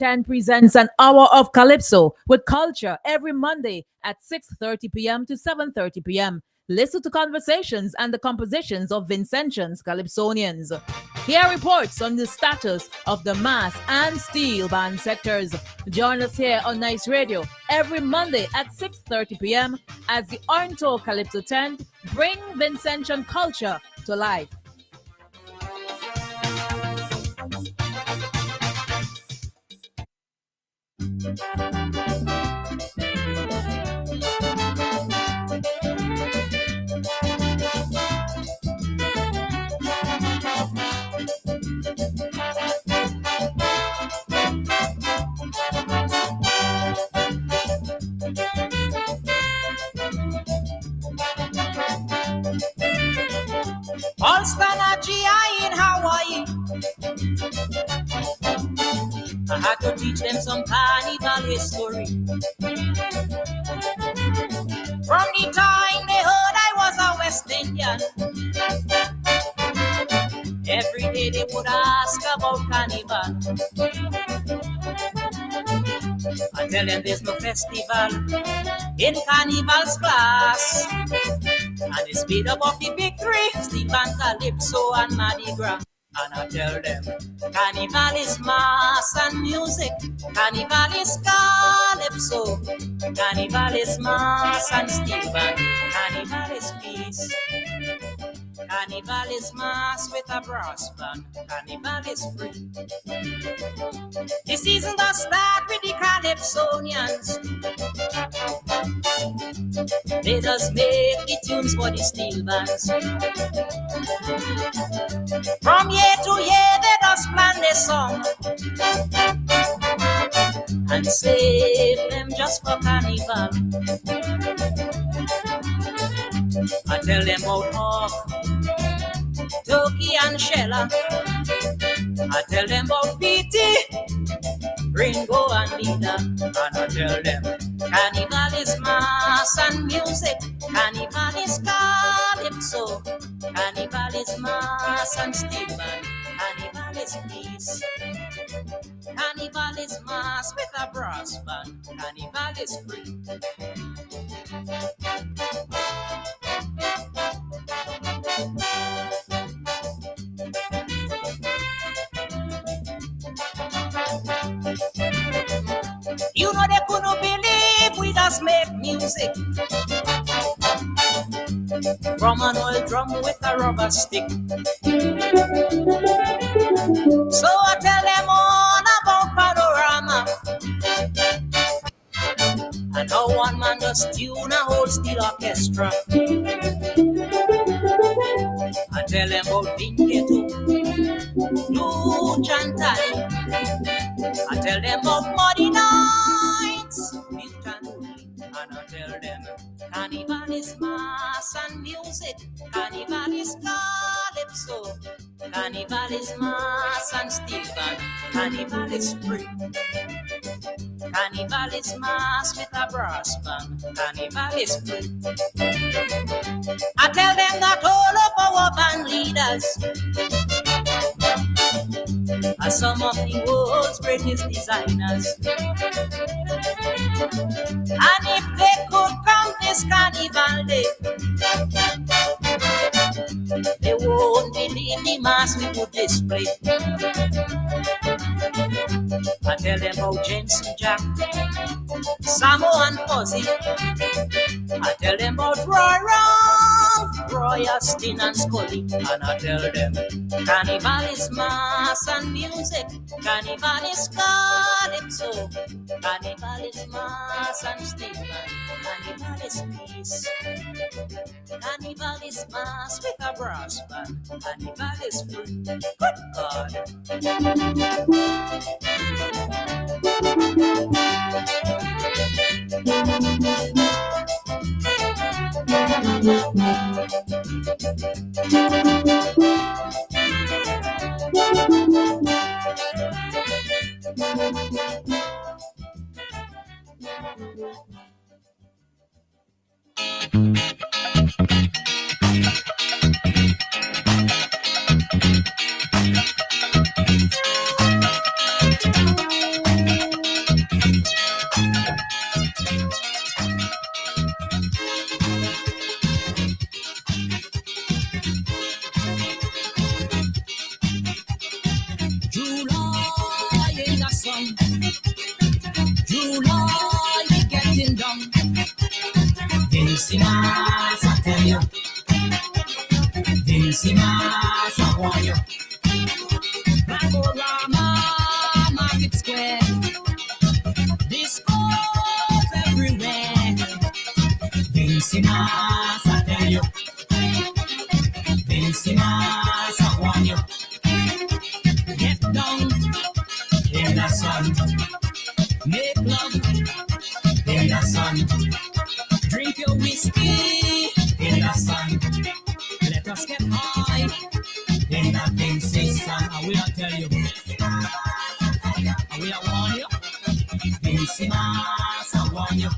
10 presents an hour of Calypso with culture every Monday at 6:30 p.m. to 7:30 p.m. Listen to conversations and the compositions of Vincentians Calypsonians. Hear reports on the status of the mass and steel band sectors. Join us here on Nice Radio every Monday at 6:30 p.m. as the Ornto Calypso tent bring Vincentian culture to life. In Hawaii, I had to teach them some carnival history. From the time they heard I was a West Indian, every day they would ask about carnival. I tell them there's no festival in carnival's class. And they speed up of the big three, Steve and Calypso and Mardi Gras. And I tell them, carnival is mass and music. Carnival is Calypso. Carnival is mass and steel band. Carnival is peace. Carnival is mass with a brass band. Carnival is free. The season does start with the Calypsonians. They just make the tunes for the steel bands. From year to year they just plan their song and save them just for carnival. I tell them about Hawk, Turkey and Shella. I tell them about Petey, Ringo and Lida. And I tell them carnival is mass and music. Carnival is Calypso. Carnival is mass and steel band. Carnival is peace. Carnival is mass with a brass band. Carnival is free. You know they couldn't believe we just make music from an old drum with a rubber stick. So I tell them all about Panorama and how one man just tune a whole steel orchestra. I tell them about Vinketo, Luch and Tally. I tell them about Muddy Nights, and I tell them carnival is mass and music. Carnival is Calypso. Carnival is mass and steel band. Carnival is spring. Carnival is mass with a brass band. Carnival is free. I tell them that all of our band leaders are some of the world's greatest designers. And if they could come this carnival day, they won't believe the mass we would display. I tell them about Jensen Jack, Samo and Fuzzy. I tell them about Roy Ralph, Roy Austin and Scully. And I tell them carnival is mass and music. Carnival is Calypso. Carnival is mass and steel band. Carnival is peace. Carnival is mass with a brass band. Carnival is free. Good God. son. July, we getting down. Vincy Mas, I tell you. Vincy Mas, I want you. Panorama, Market Square. Discos everywhere. Vincy Mas, I tell you. Vincy Mas, I want you. Get down in the sun. Make love in the sun. Drink your whiskey in the sun. Let us get high in the Vincy sun. I will tell you. I will warn you. Vincy Mas, I warn you.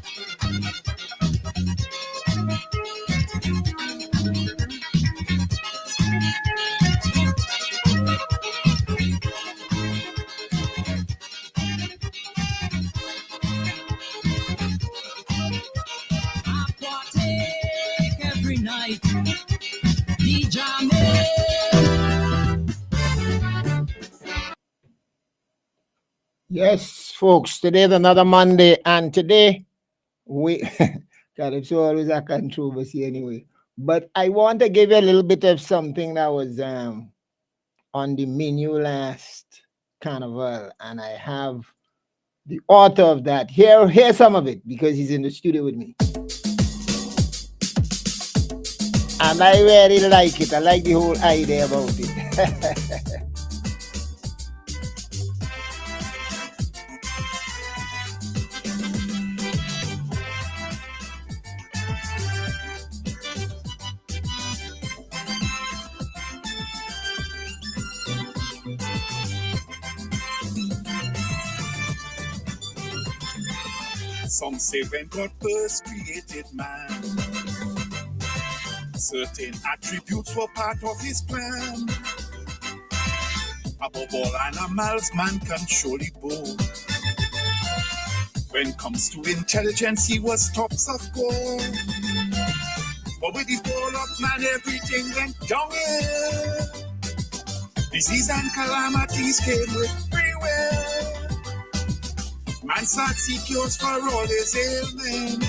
Yes, folks, today's another Monday, and today we Calypso always a controversy anyway. But I want to give you a little bit of something that was on the menu last carnival, and I have the author of that. Here's some of it because he's in the studio with me. And I really like it. I like the whole idea about it. Some say when God first created man, certain attributes were part of his plan. Above all animals, man can surely boast. When it comes to intelligence, he was tops of gold. But with the fall of man, everything went downhill. Disease and calamities came with free will. Man sought cures for all his ailments,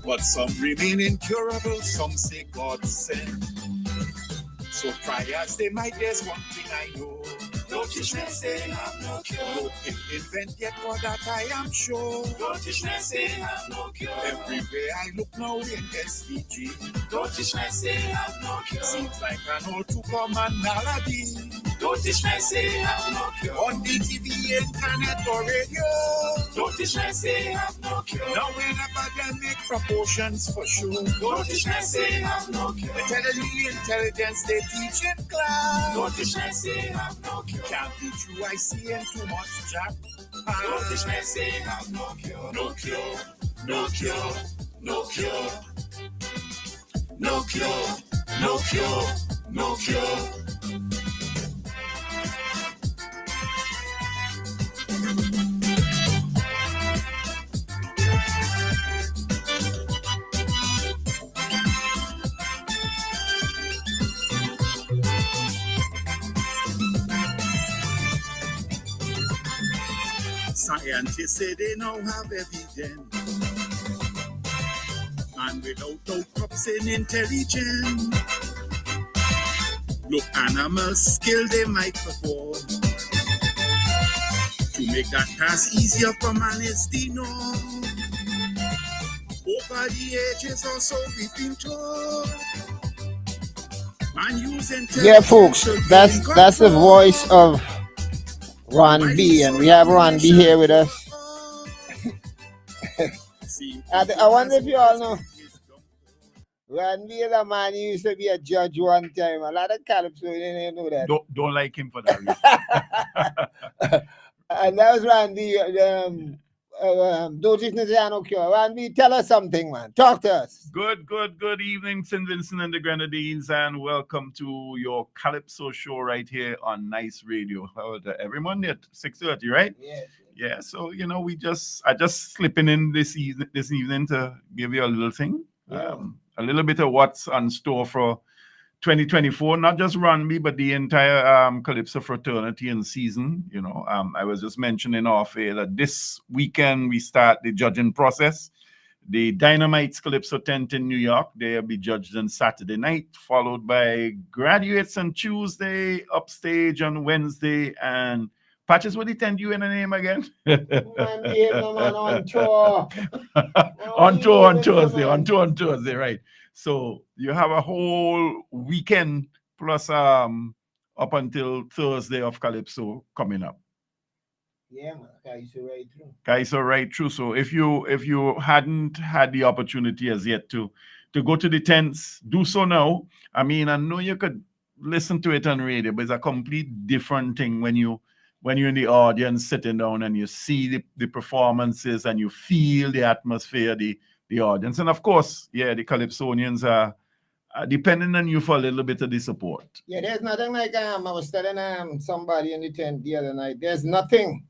but some remain incurable, some say God sent. So try as they might, there's one thing I know. No teachness say have no cure. No invent yet for that I am sure. No teachness say have no cure. Everywhere I look now in SVG. No teachness say have no cure. Seems like an all too common malady. Don't teach me say have no cure. On the TV, internet or radio. Don't teach me say have no cure. Now in epidemic proportions for sure. Don't teach me say have no cure. They tell the intelligence they teach in class. Don't teach me say have no cure. Can't be true, I see in too much jack. Don't teach me say have no cure. No cure, no cure, no cure. No cure, no cure, no cure. Scientists say they now have evidence, and without no cups in intelligence, look, animals skill they might perform. To make that task easier for man is the norm. Over the ages also we've been told. Man using Yeah, folks, that's the voice of Ron B, and we have Ron B here with us. I wonder if you all know Ron B is a man who used to be a judge one time. A lot of Calypso didn't know that. Don't like him for that reason. And that was Ron B. Don't Ron B, tell us something, man. Talk to us. Good evening, St. Vincent and the Grenadines, and welcome to your Calypso show right here on Nice Radio. Every Monday at 6:30, right? Yes. Yeah, so I just slipping in this evening to give you a little thing, Yeah. a little bit of what's on store for 2024, not just Runby, but the entire Calypso fraternity and season. I was just mentioning off air that this weekend we start the judging process. The Dynamite's Calypso tent in New York, they'll be judged on Saturday night, followed by graduates on Tuesday, upstage on Wednesday, and Patches, what the tent you in the name again? Man, behave, no man, on tour. on tour on Thursday, on Thursday, right? So you have a whole weekend plus up until Thursday of Calypso coming up. Yeah, man, Calypso right through. Calypso right through. So if you hadn't had the opportunity as yet to go to the tents, do so now. I mean, I know you could listen to it on radio, but it's a complete different thing when you're in the audience sitting down and you see the performances and you feel the atmosphere, the audience. And of course, yeah, the Calypsonians are depending on you for a little bit of the support. Yeah, there's nothing like I was telling somebody in the tent the other night. There's nothing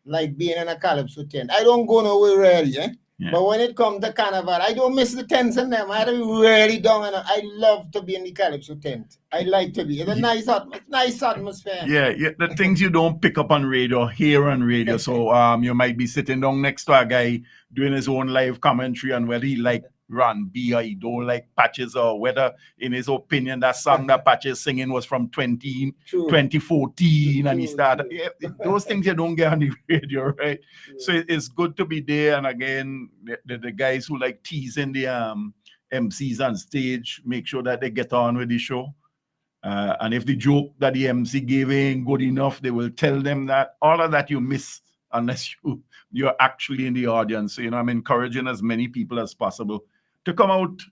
like being in a Calypso tent. I don't go nowhere really, Yeah. But when it comes to Carnival, I don't miss the tents in them. I be really down and I love to be in the Calypso tent. I like to be. It's a nice atmosphere. Yeah, the things you don't pick up on radio, hear on radio. So you might be sitting down next to a guy doing his own live commentary on whether he like Runby or he don't like Patches, or whether in his opinion that song that Patches singing was from 2014 and he started. Yeah, those things you don't get on the radio, right? True. So it's good to be there. And again, the guys who like teasing the MCs on stage, make sure that they get on with the show. And if the joke that the MC gave ain't good enough, they will tell them that. All of that you miss unless you're actually in the audience. So, I'm encouraging as many people as possible to come out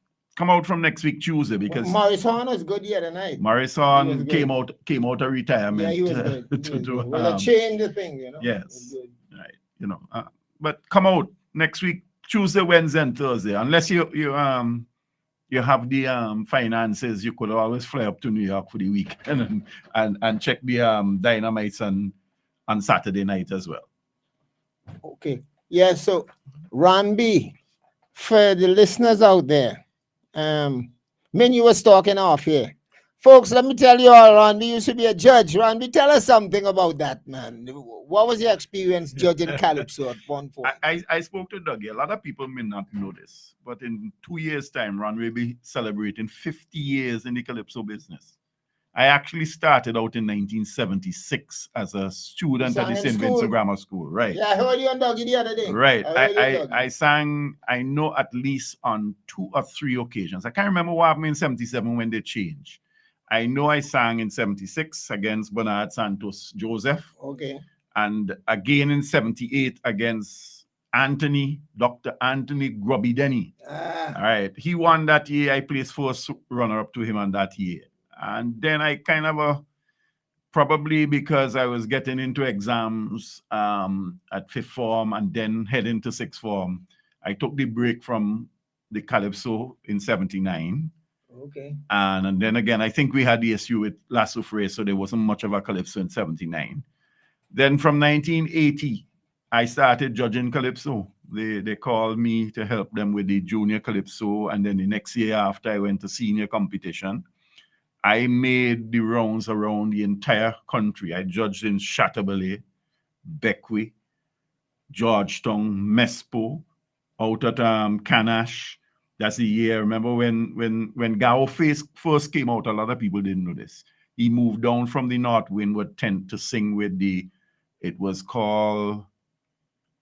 from next week Tuesday, because Morrison was good the other night. Morrison came out of retirement. Yeah, he was good. Well, change the thing, Yes, right. But come out next week Tuesday, Wednesday, and Thursday. Unless you have the finances, you could always fly up to New York for the weekend and check the Dynamites on Saturday night as well. Okay. Yeah, so Runby, for the listeners out there, Menu was talking off here. Folks, let me tell you all, Runby used to be a judge. Runby, tell us something about that, man. What was your experience judging Calypso at one point? I spoke to Dougie. A lot of people may not know this, but in 2 years' time, Runby will be celebrating 50 years in the Calypso business. I actually started out in 1976 as a student at the St. Vincent Grammar School, right? Yeah, I heard you on Dougie the other day. Right. I sang, I know, at least on 2 or 3 occasions. I can't remember what happened in 77 when they changed. I know I sang in 76 against Bernard Santos Joseph. Okay. And again in 78 against Dr. Anthony Grubby Denny. All right. He won that year. I placed first runner-up to him on that year. And then I kind of, probably because I was getting into exams at 5th form and then heading to 6th form, I took the break from the Calypso in 79. Okay. And then again, I think we had the issue with La Soufrière, so there wasn't much of a Calypso in 79. Then from 1980, I started judging Calypso. They called me to help them with the junior Calypso. And then the next year after, I went to senior competition. I made the rounds around the entire country. I judged in Chateaubalay, Beckwith, Georgetown, Mespo, out at Canache. That's the year. Remember when Gao first came out, a lot of people didn't know this. He moved down from the North Windward tent to sing with it was called,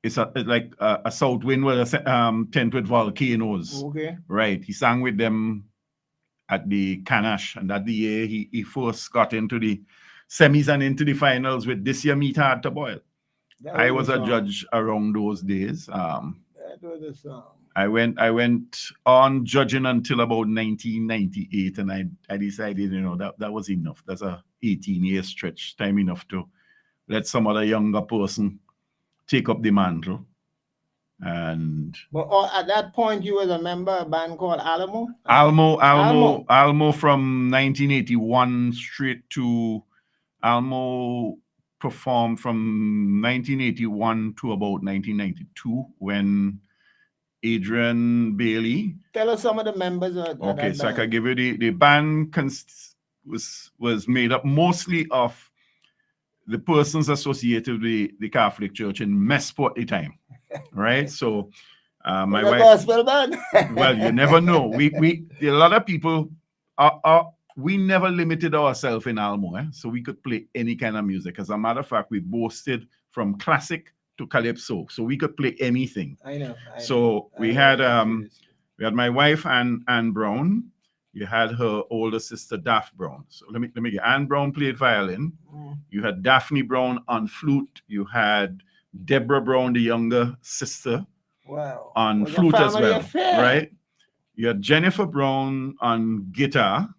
it's like a South Windward tent with volcanoes. Okay. Right. He sang with them at the Canache, and that the year he first got into the semis and into the finals with This Year Meat Hard to Boil. I was a judge around those days. That was the song. I went on judging until about 1998, and I decided, that was enough. That's a 18-year stretch, time enough to let some other younger person take up the mantle. But at that point, you were a member of a band called Alamo? Alamo from 1981 straight to Alamo performed from 1981 to about 1992 when Adrian Bailey. Tell us some of the members of Okay, that so I band. can give you the band was made up mostly of the persons associated with the Catholic Church in Mesport at the time, right? So my The wife, gospel band. well, you never know. We a lot of people we never limited ourselves in Almo, so we could play any kind of music. As a matter of fact, we boasted from classic to calypso, so we could play anything. I know. So we had my wife Anne Brown. You had her older sister Daphne Brown. So let me get Anne Brown played violin. You had Daphne Brown on flute. You had Deborah Brown, the younger sister, on flute as well, right? You had Jennifer Brown on guitar.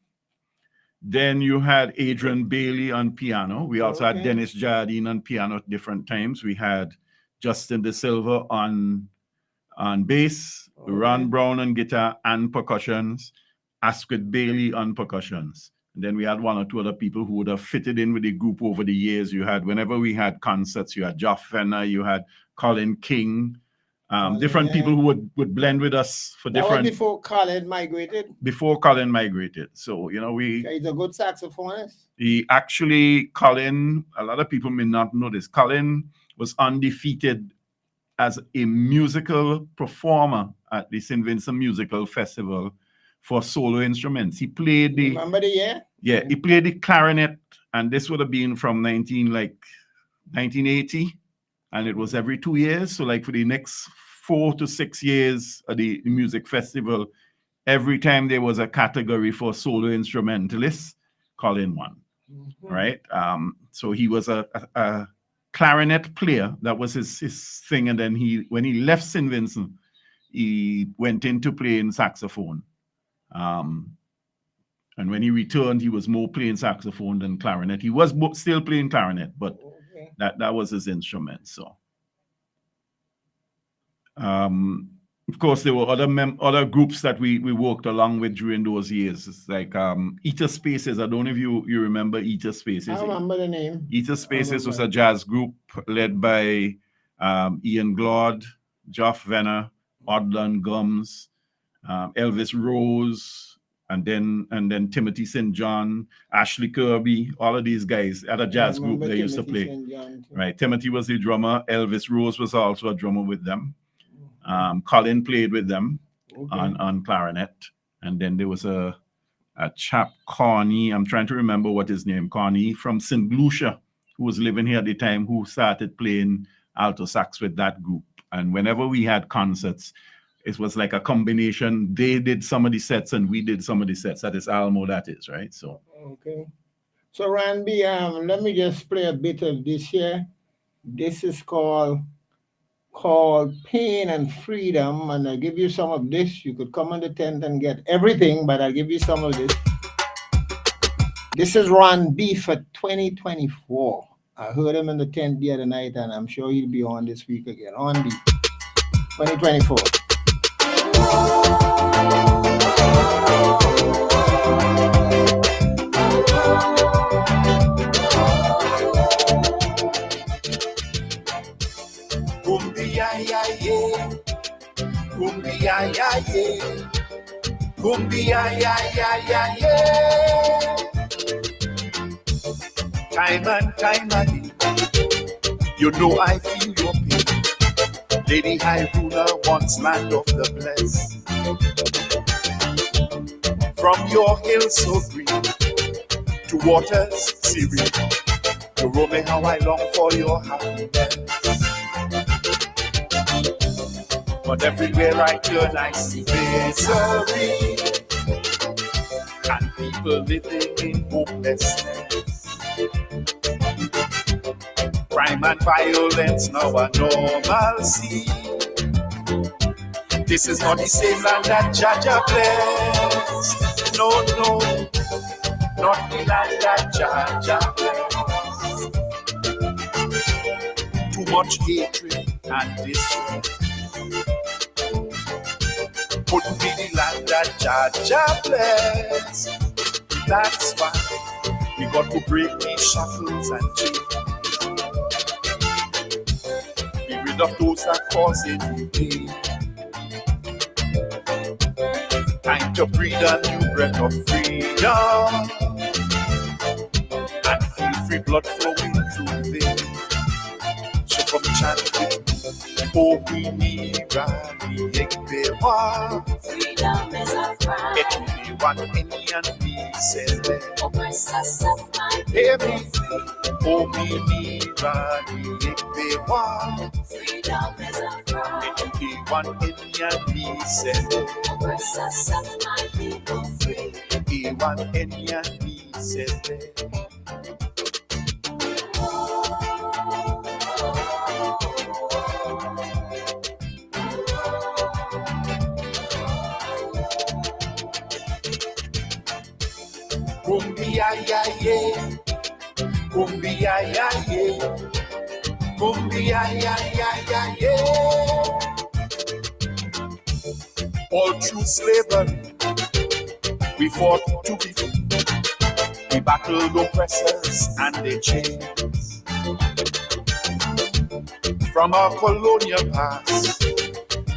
Then you had Adrian Bailey on piano. We also had Dennis Jardine on piano at different times. We had Justin De Silva on bass, Ron Brown on guitar and percussions, Asquith Bailey on percussions. And then we had one or two other people who would have fitted in with the group over the years. You had, whenever we had concerts, you had Geoff Venner, you had Colin King, different people who would blend with us for different. That was before Colin migrated. Before Colin migrated, so he's a good saxophonist. Colin. A lot of people may not know this. Colin was undefeated as a musical performer at the St. Vincent Musical Festival for solo instruments. He played the. Remember the year? Yeah, he played the clarinet, and this would have been from 1980, and it was every 2 years. So, like for the next 4 to 6 years of the music festival, every time there was a category for solo instrumentalists, Colin won. Right? So he was a clarinet player. That was his thing. And then when he left St. Vincent, he went into playing saxophone. And when he returned, he was more playing saxophone than clarinet. He was still playing clarinet, but that was his instrument. So, of course, there were other groups that we worked along with during those years. It's like Eater Spaces. I don't know if you remember Eater Spaces. I remember the name. Eater Spaces was a jazz group led by Ian Glaude, Geoff Venner, Odlon Gums, Elvis Rose, and then Timothy St. John, Ashley Kirby, all of these guys at a jazz group they used to play. Right, Timothy was the drummer. Elvis Rose was also a drummer with them. Colin played with them on clarinet, and then there was a chap, Connie. I'm trying to remember what his name, Connie from St. Lucia, who was living here at the time, who started playing alto sax with that group. And whenever we had concerts, it was like a combination. They did some of the sets and we did some of the sets. That is Almo, that is, right? So So Randy, let me just play a bit of this here. This is called Pain and Freedom, and I'll give you some of this. You could come on the tent and get everything, but I'll give you some of this. This is Ron B for 2024. I heard him in the tent the other night, and I'm sure he'll be on this week again. Ron B, 2024. Cumbia ya yeah, cumbia ya yeah, cumbia ya yeah. Time and time again, you know I feel your pain. Lady High Ruler wants land of the blessed. From your hills so green to waters serene, to roam me how I long for your happiness. But everywhere I turn, I see misery and people living in hopelessness. Crime and violence now a normalcy. This is not the same land that Jaja bless. No, no, not the land that Jaja bless. Too much hatred and distress. Couldn't be the land that Jaja bless. That's why we got to break these shackles and chains. Be rid of those that cause it pain. Time to breathe a new breath of freedom and feel free blood flowing through veins. So come chant with me. Oh, we need Rani Ekbewa. Freedom is our pride. It will be one Indian we send. Oppressors of my Hear people me. free. Oh, we need Rani Ekbewa. Freedom is our pride. It will be one Indian we send. Oppressors of my people free. One Indian we send. Kumbia ya ye, kumbia ya ye, kumbia ya ye. All through slavery, we fought to be free. We battled oppressors and their chains. From our colonial past,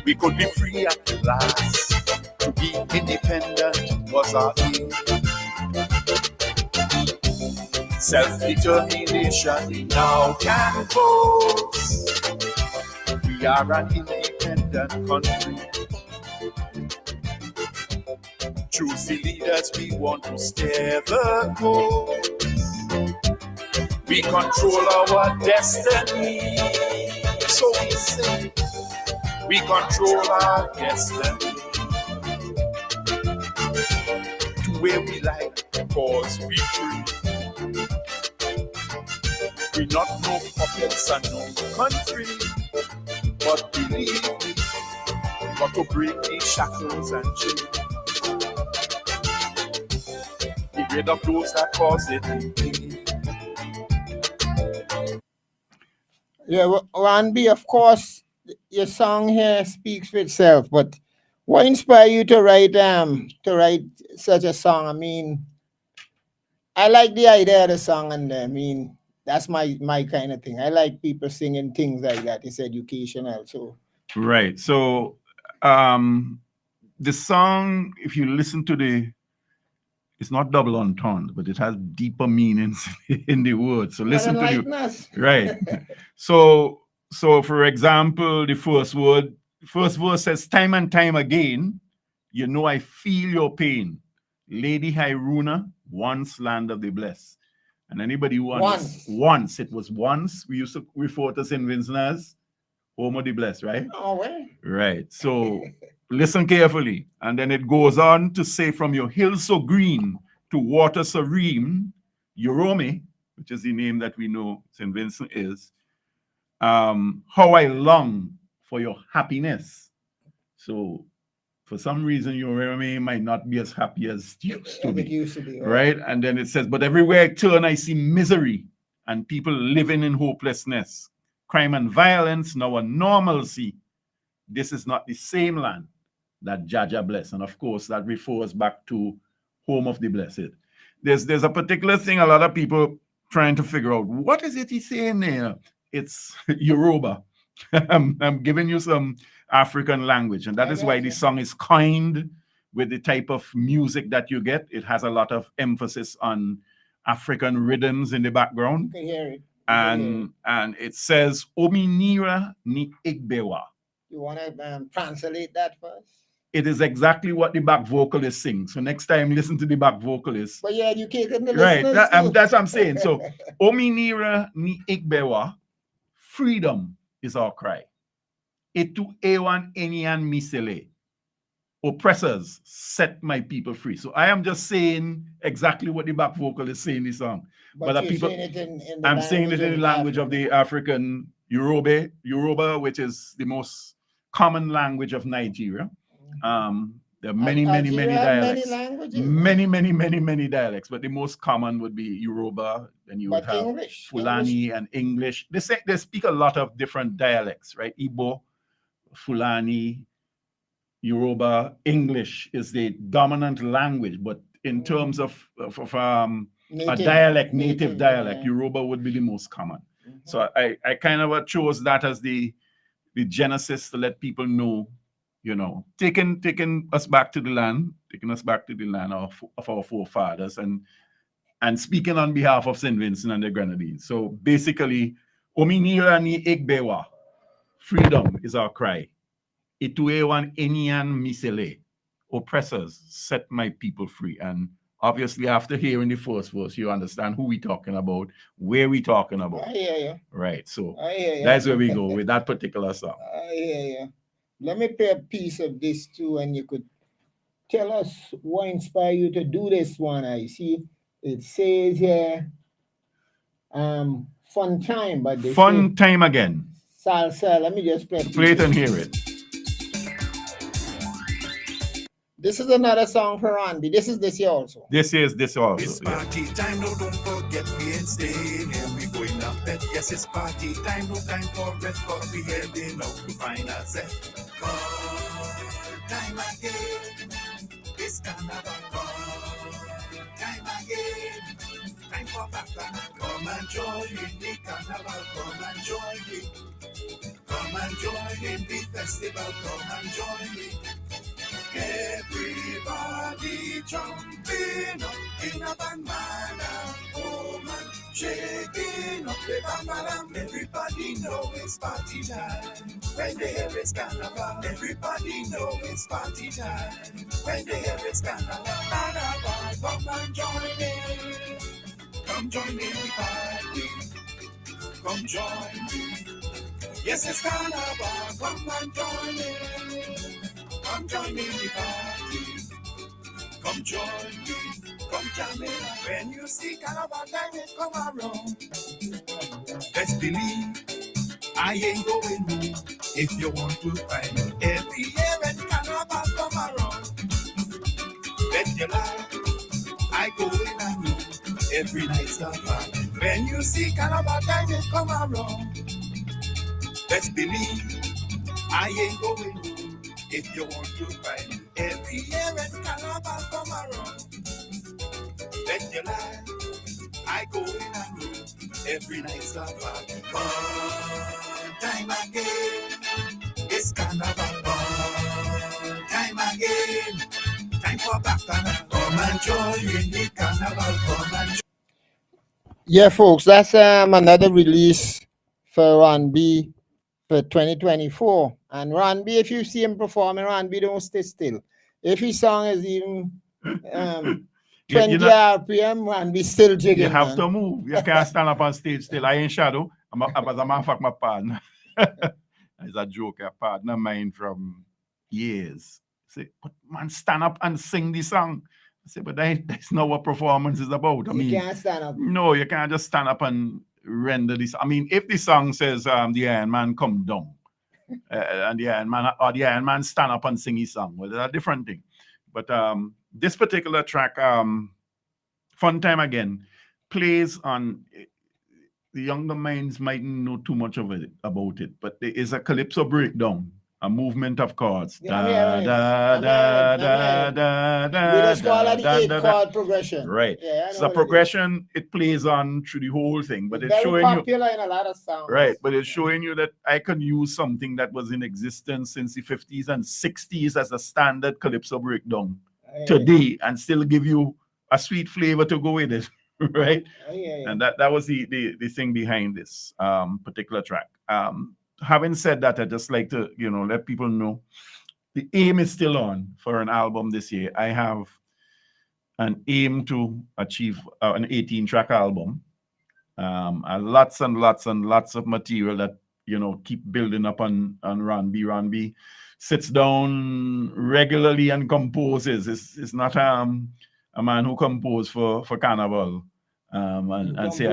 we could be free at last. To be independent was our aim. Self-determination now can boast. We are an independent country. Choosy leaders, we want to steer the course. We control our destiny. So we say, we control our destiny. To where we like, cause we free. We not no puppets and no country, but believe me, got to break these shackles and chains. Be rid of those that cause it. Yeah, Ranby, of course, your song here speaks for itself. But what inspired you to write such a song? I mean, I like the idea of the song, and I mean, that's my kind of thing. I like people singing things like that. It's educational, so Right. So the song, if you listen to it's not double entendre, but it has deeper meanings in the words. So listen to enlighten us. right. So for example, the first verse says, "Time and time again, you know I feel your pain, Lady Hiruna, once land of the blessed." And anybody who once it was once we used to refer to St. Vincent as home of the blessed, right? Oh, well. Right. So listen carefully. And then it goes on to say, "From your hills so green to water serene, Yorome," which is the name that we know St. Vincent is, "how I long for your happiness." So for some reason, Yorome might not be as happy as it used to be. Right? And then it says, "But everywhere I turn, I see misery and people living in hopelessness. Crime and violence, now a normalcy. This is not the same land that Jaja blessed." And of course, that refers back to home of the blessed. There's a particular thing a lot of people trying to figure out. What is it he's saying there? It's Yoruba. I'm giving you some African language, and that is why the song is coined with the type of music that you get. It has a lot of emphasis on African rhythms in the background. You can hear it. And it says, "Ominira ni Igbewa." You want to translate that first? It is exactly what the back vocalist sings. So next time, listen to the back vocalist. But you're educating the Right. listeners too. That's what I'm saying. So, "Ominira ni Igbewa," freedom is our cry. "Etu ewan enyan misele," oppressors set my people free. So I am just saying exactly what the back vocal is saying in the song. But the people, saying it in the I'm saying it in the language of the African Yoruba, which is the most common language of Nigeria. There are many dialects. Many dialects, but the most common would be Yoruba. Then you would have English, Fulani and English. They speak a lot of different dialects, right? Igbo, Fulani, Yoruba. English is the dominant language, but in terms of native dialect, Yoruba would be the most common. So I kind of chose that as the genesis to let people know, taking us back to the land, of our forefathers, and speaking on behalf of St. Vincent and the Grenadines. So basically, Ominira ni Igbewa, freedom is our cry. Ituewan Enian Misele, oppressors, set my people free. And obviously, after hearing the first verse, you understand who we talking about, where we talking about. I hear you. Right. So I hear you. that's where we go with that particular song. I hear you. Let me play a piece of this too, and you could tell us what inspired you to do this one. I see it says here, fun time, but they Fun time again. say salsa. Let me just play. Play it and hear it. This is another song for Randy. This year also. This also. It's Yeah. party time, no, don't forget we ain't staying here. We going up bed. Yes, it's party time, no time for rest, but we heading out to find ourselves. Fun time again. It's carnival fun time again. Time for Bacana. Come and join in the carnival. Come and join me. Come and join in the festival. Come and join me. Everybody jumping up in a bandana, woman shaking up the bam. Everybody know it's party time. When they hear it's carnival, everybody know it's party time. When they hear it's carnival, come and join in. Come join in the party. Come join me. Yes, it's carnival. Come and join in. Come join me in the party. Come join me. Come jam in. When you see carnival time, it come around. Let's believe I ain't going home. If you want to find me every year when carnival come around, bet your life I go in and room. Every night's a party. When you see carnival time, it come around. Let's believe I ain't going home. If you want to find me every year when carnival come around, bet your life I go in and room. Every night's a party. Fun time again. It's carnival fun time again. Time for Bacana. Come and join in the carnival. Come and join. Yeah, folks, that's another release for Ron B for 2024. And Ron B, if you see him performing, Ron B, don't stay still. If his song is even 20 RPM, Ron B still jigging. You have to move. You can't stand up on stage still. I ain't shadow. As a matter of fact, my partner. It's a joke. A partner of mine from years. Say, but man, stand up and sing the song. I say, but that's not what performance is about. You can't stand up. No, you can't just stand up and render this. I mean, if the song says the Iron Man come down, and the Iron Man stand up and sing his song, well, that's a different thing. But this particular track, Fun Time Again, plays on. The younger minds mightn't know too much of it about it, but there is a calypso breakdown, a movement of chords. We just call it the 8-chord progression. Right. Yeah, So progression, it plays on through the whole thing, but it's very showing popular in a lot of songs. Right, but it's showing you that I can use something that was in existence since the 50s and 60s as a standard calypso breakdown today and still give you a sweet flavor to go with it. Right? And that was the thing behind this particular track. Having said that, I just like to let people know the aim is still on for an album this year. I have an aim to achieve an 18-track album. And lots and lots and lots of material that keep building up on Ron B. Ron B sits down regularly and composes. It's not a man who composes for Carnival and say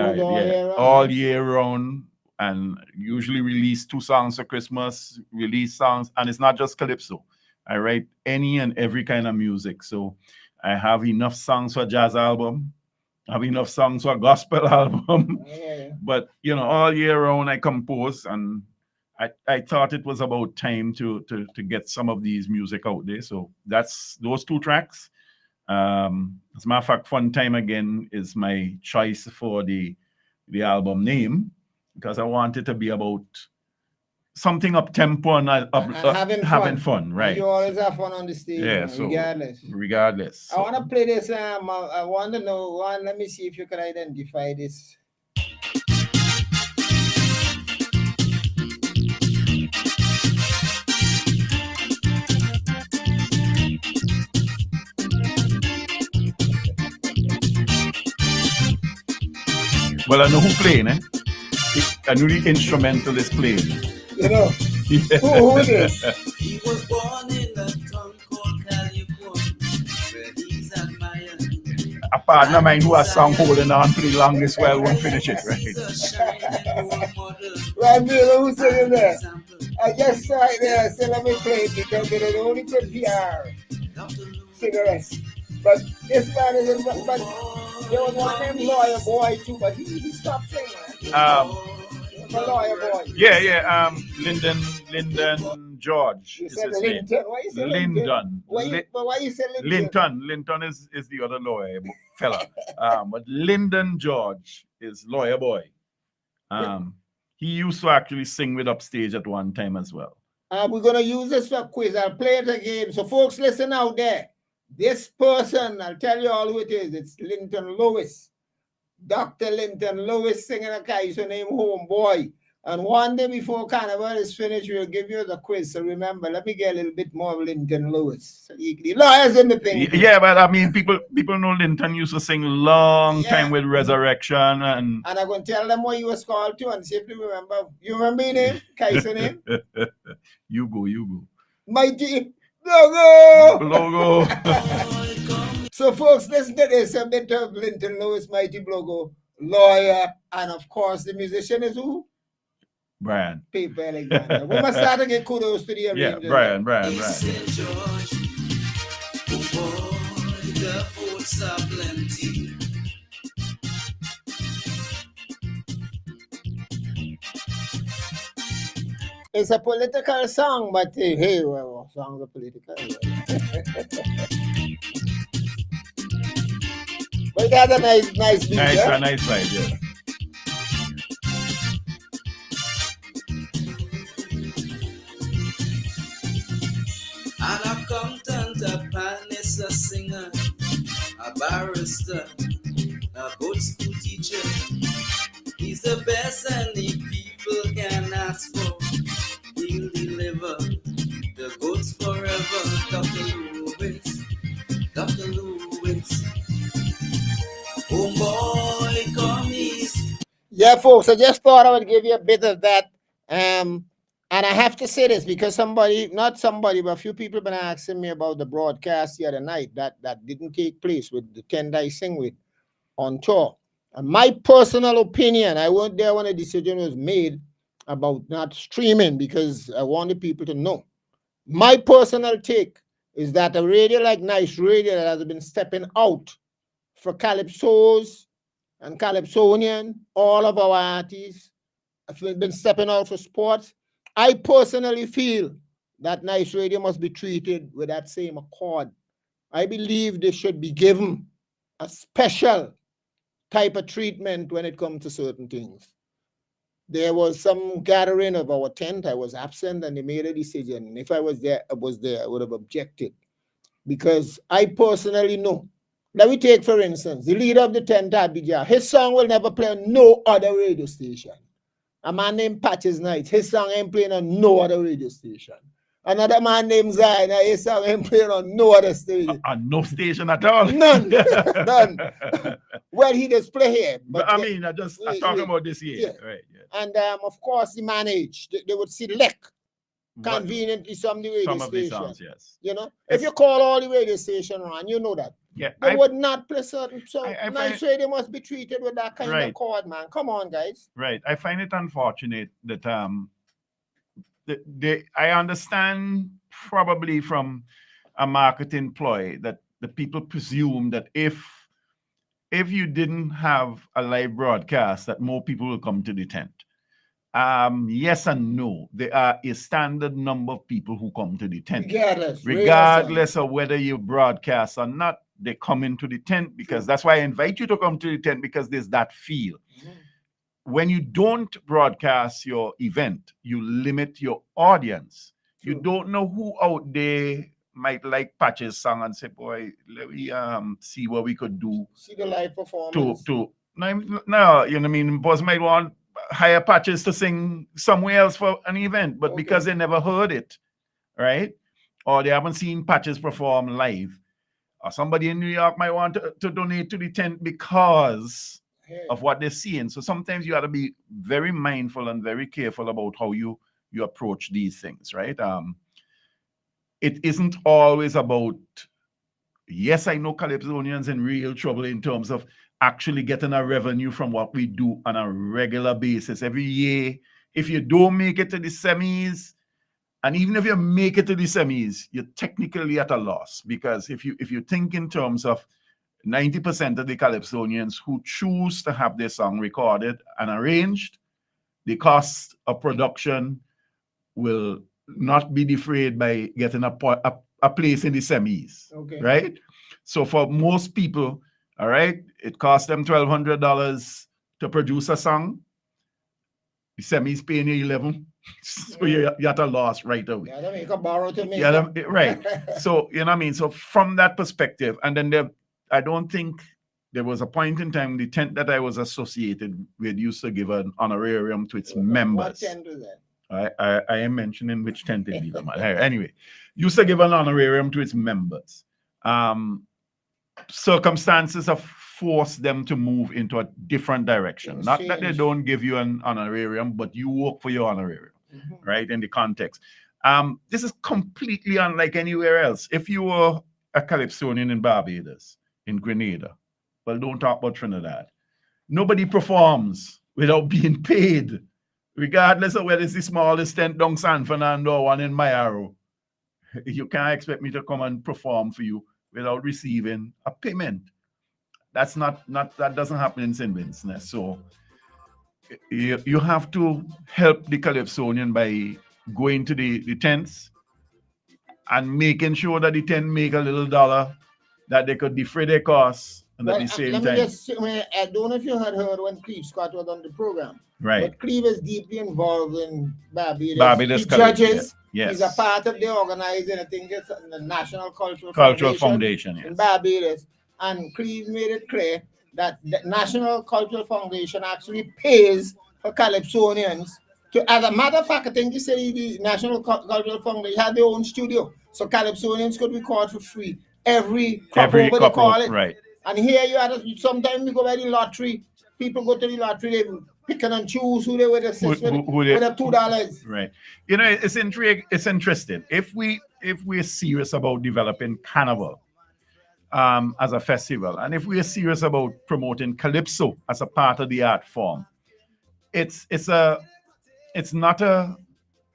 all year round, and usually release 2 songs for Christmas, release songs, and it's not just calypso. I write any and every kind of music. So I have enough songs for a jazz album. I have enough songs for a gospel album. But all year round I compose, and I thought it was about time to get some of these music out there. So that's those 2 tracks. As a matter of fact, Fun Time Again is my choice for the album name, because I want it to be about something up tempo and having fun, right? You always have fun on the stage, Yeah, man, so regardless. I so- want to play this. I want to know one. Let me see if you can identify this. Well, I know who playing, eh? I know the instrumentalist playing. You know, who it is? He was born in a town called Calypso, where he's admired. A partner of mine who has song holding on for the longest while won't finish it, right? He's a shining role model. Right, who's singing there? I just saw it there. I said, let me play it because they don't only put PR cigarettes. But this man is but there was one named Lawyer Boy too, but he stopped singing. The Lawyer Boy. Yeah. Lyndon George. You is said his Linton. name. Why you say Linton. Why you say Linton? Linton is the other lawyer fella. But Lyndon George is Lawyer Boy. He used to actually sing with Upstage at one time as well. We're gonna use this for a quiz. I'll play it again. So folks, listen out there. This person, I'll tell you all who it is. It's Linton Lewis. Dr. Linton Lewis singing a Calypso named Homeboy. And one day before Carnival is finished, we'll give you the quiz. So remember, let me get a little bit more of Linton Lewis. So the lawyers in the thing. Yeah, but I mean, people know Linton used to sing long time with Resurrection. And I'm going to tell them what he was called to and see if you remember. You remember his name? Calypso name? You go. Mighty Blogo! So folks, listen to this. A bit of Linton Lewis, Mighty Blogo, lawyer, and of course the musician is who? Brian. Paper Alexander. We must start to get kudos to the arranger. Yeah, Brian. St. George, the foods are plenty. It's a political song, but hey, well, songs are political. But it had a nice beat. Nice vibe, yeah. An accountant, a panist, a singer, a barrister, a good school teacher. He's the best any people can ask for. He'll deliver the goods forever. Dr. Lewis. Oh boy, come east. Yeah, folks, I just thought I would give you a bit of that. And I have to say this because not somebody, but a few people have been asking me about the broadcast the other night that didn't take place with the 10 I sing with on tour. And my personal opinion, I wasn't there when a decision was made about not streaming because I wanted people to know. My personal take is that a radio like Nice Radio that has been stepping out for Calypsos and Calypsonian, all of our artists have been stepping out for sports. I personally feel that Nice Radio must be treated with that same accord. I believe they should be given a special type of treatment when it comes to certain things. There was some gathering of our tent. I was absent and they made a decision. And if I was there, I would have objected. Because I personally know. Let me take, for instance, the leader of the tent, Abidjan. His song will never play on no other radio station. A man named Patches Knight, his song ain't playing on no other radio station. Another man named Zion, his song ain't playing on no other station. On no station at all? None. None. Well, he does play here. But I mean, I'm talking about this year. Yeah. Right, yeah. And of course, he managed. They would select conveniently some of the radio stations. The songs, yes. You know, if you call all the radio stations around, you know that. Yeah, they would not play certain. So Nice Radio must be treated with that kind right. of chord, man. Come on, guys. Right. I find it unfortunate that I understand probably from a marketing ploy that the people presume that if you didn't have a live broadcast, that more people will come to the tent. Yes and no. There are a standard number of people who come to the tent. Regardless of whether you broadcast or not, they come into the tent because that's why I invite you to come to the tent because there's that feel. when you don't broadcast your event, you limit your audience. You True. don't know who out there might like Patch's song and say, boy, let me see what we could do See the live performance. to no, you know what I mean? Boss might want hire Patches to sing somewhere else for an event, but Okay. because they never heard it, right? Or they haven't seen Patches perform live, or somebody in New York might want to donate to the tent because Hey. of what they're seeing. So sometimes you have to be very mindful and very careful about how you approach these things, right? It isn't always about, yes, I know Calypsonians in real trouble in terms of actually getting a revenue from what we do on a regular basis every year. If you don't make it to the semis, and even if you make it to the semis, you're technically at a loss, because if you think in terms of 90% of the Calypsonians who choose to have their song recorded and arranged, the cost of production will not be defrayed by getting a place in the semis, Okay. right? So for most people, all right, it costs them $1,200 to produce a song. The semis paying you 11, so you're at a loss right away. Yeah, they make a borrow to make Yeah, up. right. So you know what I mean. So from that perspective, and then I don't think there was a point in time the tent that I was associated with used to give an honorarium to its members. What tent is that? I am mentioning which tent it is. Anyway, used to give an honorarium to its members. Circumstances have forced them to move into a different direction. Things Not that they change. don't give you an honorarium, but you work for your honorarium, right? In the context. This is completely unlike anywhere else. If you were a Calypsonian in Barbados, in Grenada, well, don't talk about Trinidad. Nobody performs without being paid, regardless of whether it's the smallest tent down San Fernando or one in Mayaro. You can't expect me to come and perform for you without receiving a payment. That's not that doesn't happen in St. Vincent. So you have to help the Calypsonian by going to the tents and making sure that the tent make a little dollar, that they could defray their costs, and at the same let time. me just, I don't know if you had heard when Cleve Scott was on the program. Right. But Cleve is deeply involved in Barbados. Barbados He College, judges. yeah. He's a part of the organizing, I think it's the National Cultural Foundation, yes. in Barbados. And Cleve made it clear that the National Cultural Foundation actually pays for Calypsonians. As a matter of fact, I think you said the National Cultural Foundation had their own studio. So Calypsonians could record for free every couple, they call it. Right. And here you are, sometimes we go by the lottery. People go to the lottery, they pick and choose who they would assist with the $2. Right. You know, it's interesting. If we're serious about developing Carnival as a festival, and if we're serious about promoting Calypso as a part of the art form, it's not a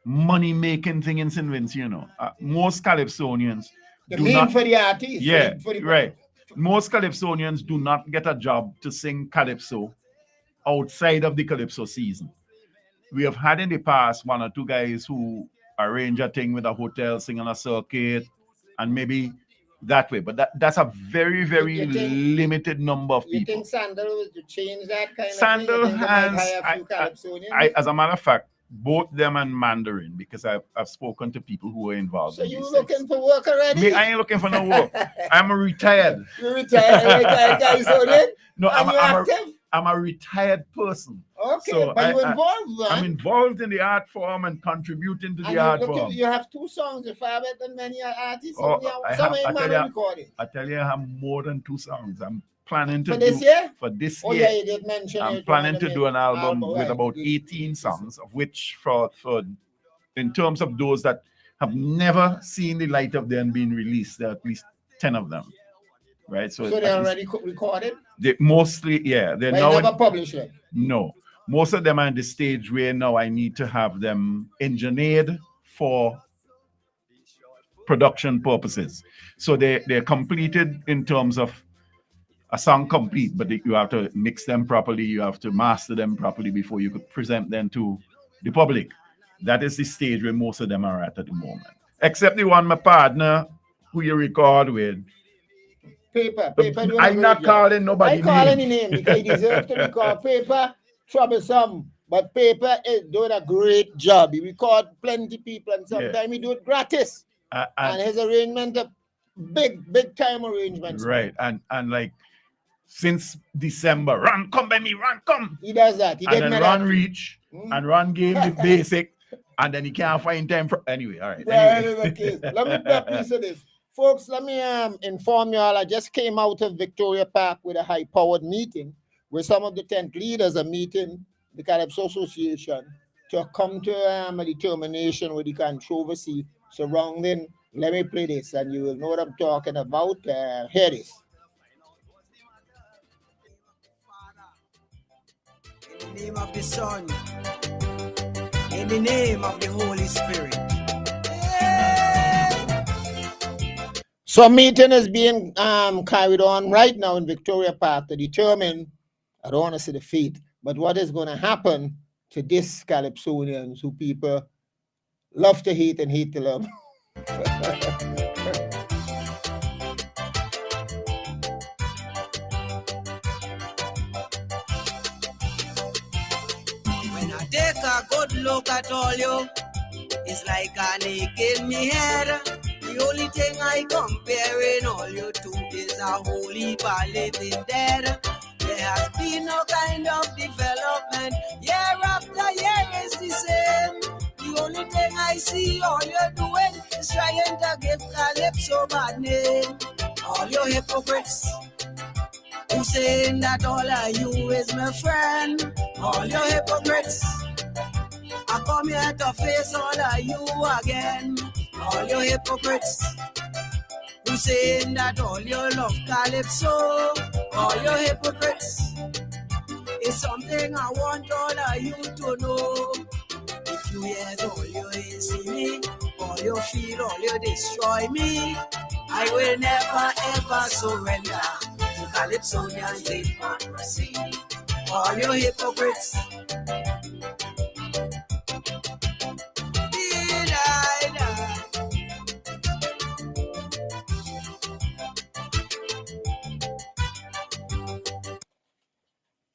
money-making thing in St. Vincent, you know. Most Calypsonians for the artists. Yeah, for the right. Most Calypsonians do not get a job to sing Calypso outside of the Calypso season. We have had in the past one or two guys who arrange a thing with a hotel, sing on a circuit, and maybe that way. But that's a very, very limited number of people. You think Sandal was to change that kind Sandal of thing? has, as a matter of fact, both them and Mandarin, because I've spoken to people who are involved. So in you these looking things. for work already? Me, I ain't looking for no work. I'm a retired. You're retired guy, so then? No, I'm a retired person. Okay, so but you're involved, man. I'm involved in the art form and contributing to the art form. You have 2 songs, you're far better than many artists. I tell you, I have more than 2 songs. I'm planning to this year? For this year. Yeah, you did mention I'm planning to do an album with about 18 songs, of which for in terms of those that have never seen the light of day and been released, there are at least 10 of them. Right, so they're already recorded. They mostly, yeah. They're now never published yet. No, most of them are in the stage where now I need to have them engineered for production purposes. So they're completed in terms of a song complete, but you have to mix them properly. You have to master them properly before you could present them to the public. That is the stage where most of them are at the moment, except the one my partner who you record with. Paper. I'm not calling nobody. I call any name because he deserves to be called Paper. troublesome. But paper is doing a great job. He record plenty people, and Yeah. sometimes he do it gratis. And his arrangement, a big time arrangements. Right. And like since December, Ron come by me, Ron come. He does that. He And did then me Ron that. reach and Ron gave the basic, and then he can't find time for anyway. All right. That Anyway. is the case. Let me be a piece of this. Folks, let me inform you all. I just came out of Victoria Park with a high-powered meeting where some of the tent leaders are meeting the Calypso Association to come to a determination with the controversy surrounding. Let me play this, and you will know what I'm talking about. Hear this. In the name of the Son, in the name of the Holy Spirit. So meeting is being carried on right now in Victoria Park to determine, I don't want to say the fate, but what is going to happen to these Calypsonians who people love to hate and hate to love. When I take a good look at all you, it's like an ache in me head. The only thing I comparing all you to is a whole heap of living dead. There has been no kind of development. Year after year is the same. The only thing I see all you're doing is trying to give Calypso bad name. All you hypocrites who saying that all of you is my friend. All you hypocrites, I come here to face all of you again. All you hypocrites who saying that all you love Calypso. All you hypocrites, it's something I want all of you to know. If you hear all you ain't see me, all you feel, all you destroy me, I will never ever surrender to Calypsonian hypocrisy. All you hypocrites.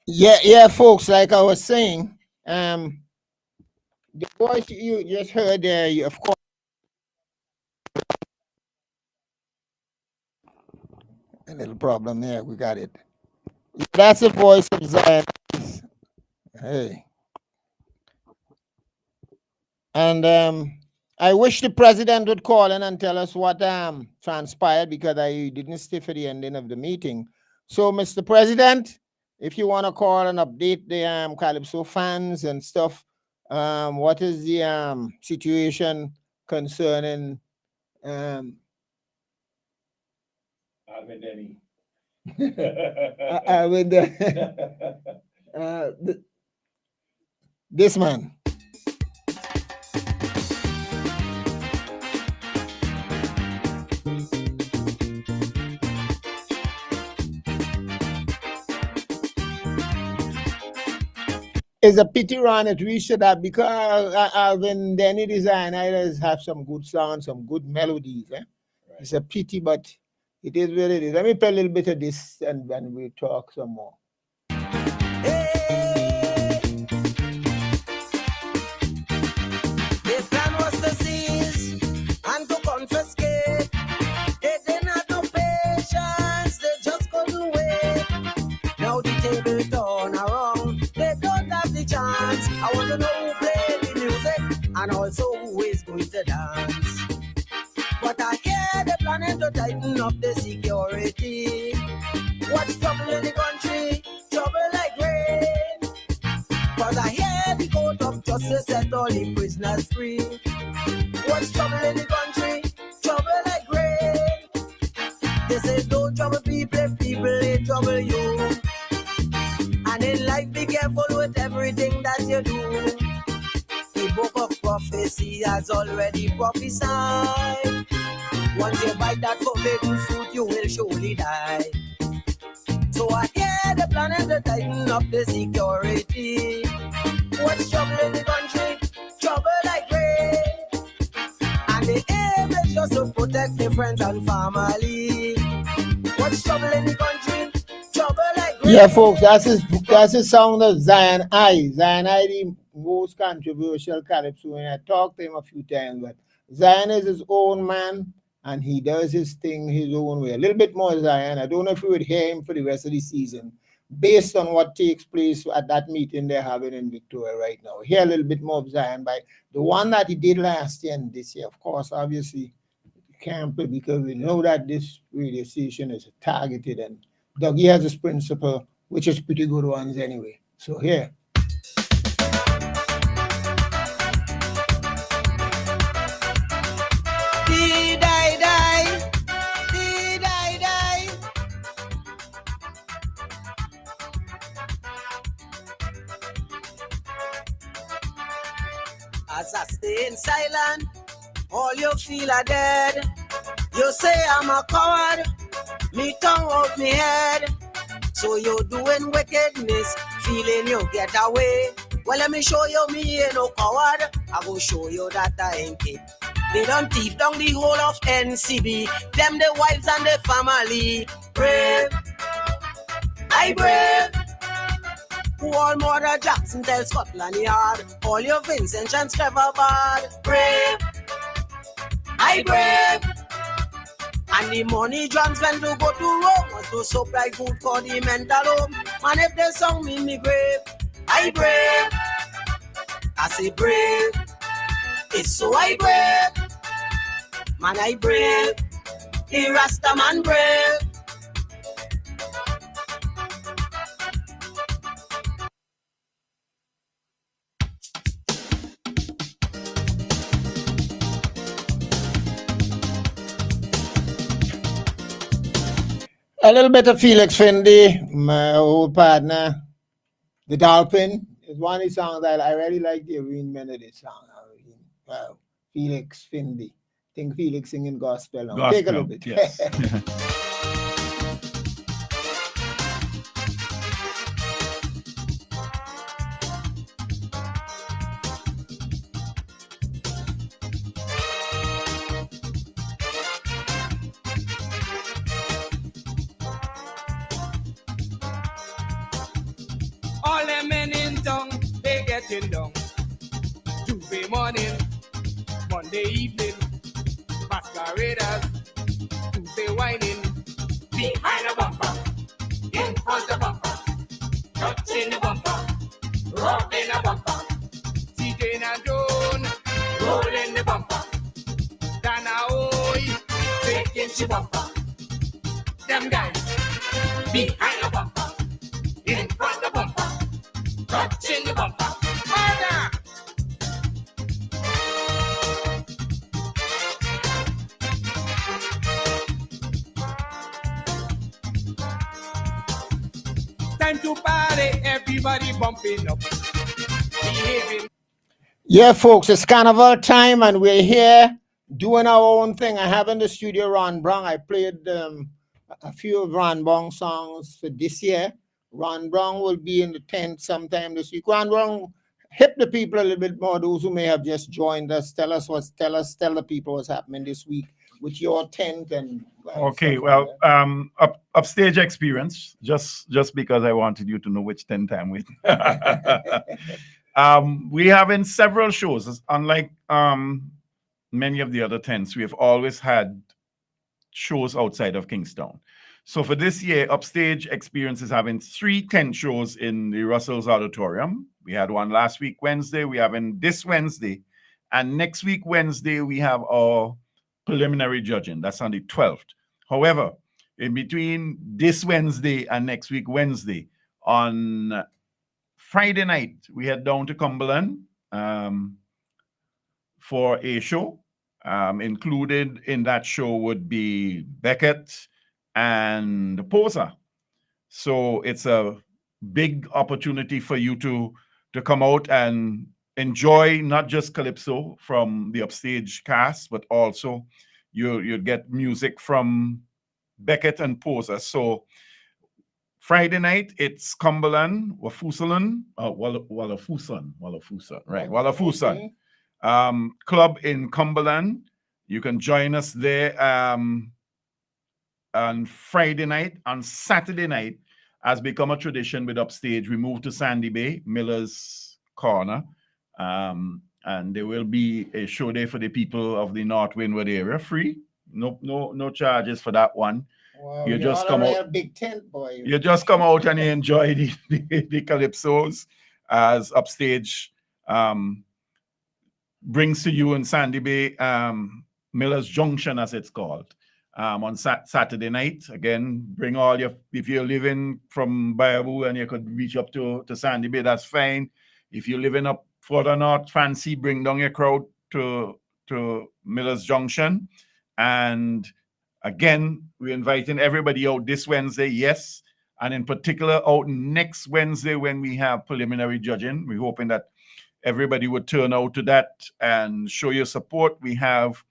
Yeah, folks, like I was saying, the voice you just heard there, of course, a little problem there, we got it. That's the voice of Zion. Hey. And I wish the president would call in and tell us what transpired, because I didn't stay for the ending of the meeting. So, Mr. President, if you want to call and update the Calypso fans and stuff, what is the situation concerning Alvin Denny. this man? It's a pity, Ron, that we should have, because Alvin Denny designers have some good sounds, some good melodies. Right. It's a pity, but it is what it is. Let me play a little bit of this, and then we'll talk some more. Hey. Their plan was to seize and to confiscate. They didn't have no patience, they just couldn't wait. Now the table turn around, they don't have the chance. I want to know who played the music and also who is going to dance. But I hear they're planning to tighten up the security. What's trouble in the country? Trouble like rain. Cause I hear the court of justice set all the prisoners free. What's trouble in the country? Trouble like rain. They say don't trouble people if people ain't trouble you. And in life be careful with everything that you do. The book of prophecy has already prophesied. Once you bite that forbidden fruit, you will surely die. So I hear the planning to tighten up the security. What's trouble in the country? Trouble like rain. And the aim is just to protect the friends and family. What's trouble in the country? Trouble like rain. Yeah, folks, that's his that's the sound of Zion I. Zion I, the most controversial calypso, and I talked to him a few times, but Zion is his own man, and he does his thing his own way. A little bit more Zion. I don't know if we would hear him for the rest of the season, based on what takes place at that meeting they're having in Victoria right now. Hear a little bit more of Zion by the one that he did last year and this year. Of course, obviously, you can't play because we know that this radio station is targeted, and Dougie has his principle, which is pretty good ones anyway. So here. Dee die die, dee die die. As I stay in silent, all you feel are dead. You say I'm a coward, me tongue out me head. So you doing wickedness, feeling you get away. Well, let me show you me ain't no coward. I go show you that I ain't kid. They done thief down the whole of NCB. Them the wives and the family. Brave, I brave. Who all Mother Jackson tell Scotland Yard. All your Vincent and Trevor Bard. Brave, I brave. And the money John spend to go to Rome was to supply food for the mental home. Man, if they song me in me grave, I brave. I say brave. It's so I brave. Man, I brave. The Rasta man brave. A little bit of Felix Fendi, my old partner, the Dolphin, is one of the songs that I really like the arrangement of this song. Felix Fendi. I think Felix singing gospel now. Take a little bit. Yes. All them men in town, they getting down. Tuesday morning, Monday evening, masqueraders, Tuesday whining, behind the bumper, in front the bumper, touching the bumper, rubbing the bumper, CJ and Joan, rolling the bumper, Dana Oy, taking the bumper, them guys, behind the bumper, in front the bumper, touching the bumper, murder! Time to party, everybody bumping up, behaving. Yeah, folks, it's carnival time, and we're here doing our own thing. I have in the studio Ron Brown. I played a few of Ron Brown songs for this year. Ron Brown will be in the tent sometime this week. Ron Brown, hip the people a little bit more, those who may have just joined us. Tell the people what's happening this week with your tent and Okay, stuff well, like that. upstage experience, just because I wanted you to know which tent I'm with. We have in several shows, unlike many of the other tents, we have always had shows outside of Kingstown. So for this year, Upstage Experience is having 3 tent shows in the Russell's Auditorium. We had one last week, Wednesday. We have in this Wednesday. And next week, Wednesday, we have our preliminary judging. That's on the 12th. However, in between this Wednesday and next week, Wednesday, on Friday night, we head down to Cumberland for a show. Included in that show would be Beckett and Posa. So it's a big opportunity for you to come out and enjoy not just Calypso from the Upstage cast, but also you'll get music from Beckett and Posa. So Friday night, it's Cumberland, Wafusalan, Wallafusan, right, Wallafusan. Club in Cumberland. You can join us there on Friday night. On Saturday night, has become a tradition with Upstage. We moved to Sandy Bay, Miller's Corner. And there will be a show there for the people of the North Windward area, free. No charges for that one. Wow, You just come out. A big tent, boy. You just come out and you enjoy the calypsos as Upstage brings to you in Sandy Bay, Miller's Junction, as it's called, on Saturday night. Again, bring all your, if you're living from Bayaboo and you could reach up to Sandy Bay, that's fine. If you're living up further north, fancy, bring down your crowd to Miller's Junction. And again, we're inviting everybody out this Wednesday, yes, and in particular out next Wednesday when we have preliminary judging. We're hoping that everybody would turn out to that and show your support. We have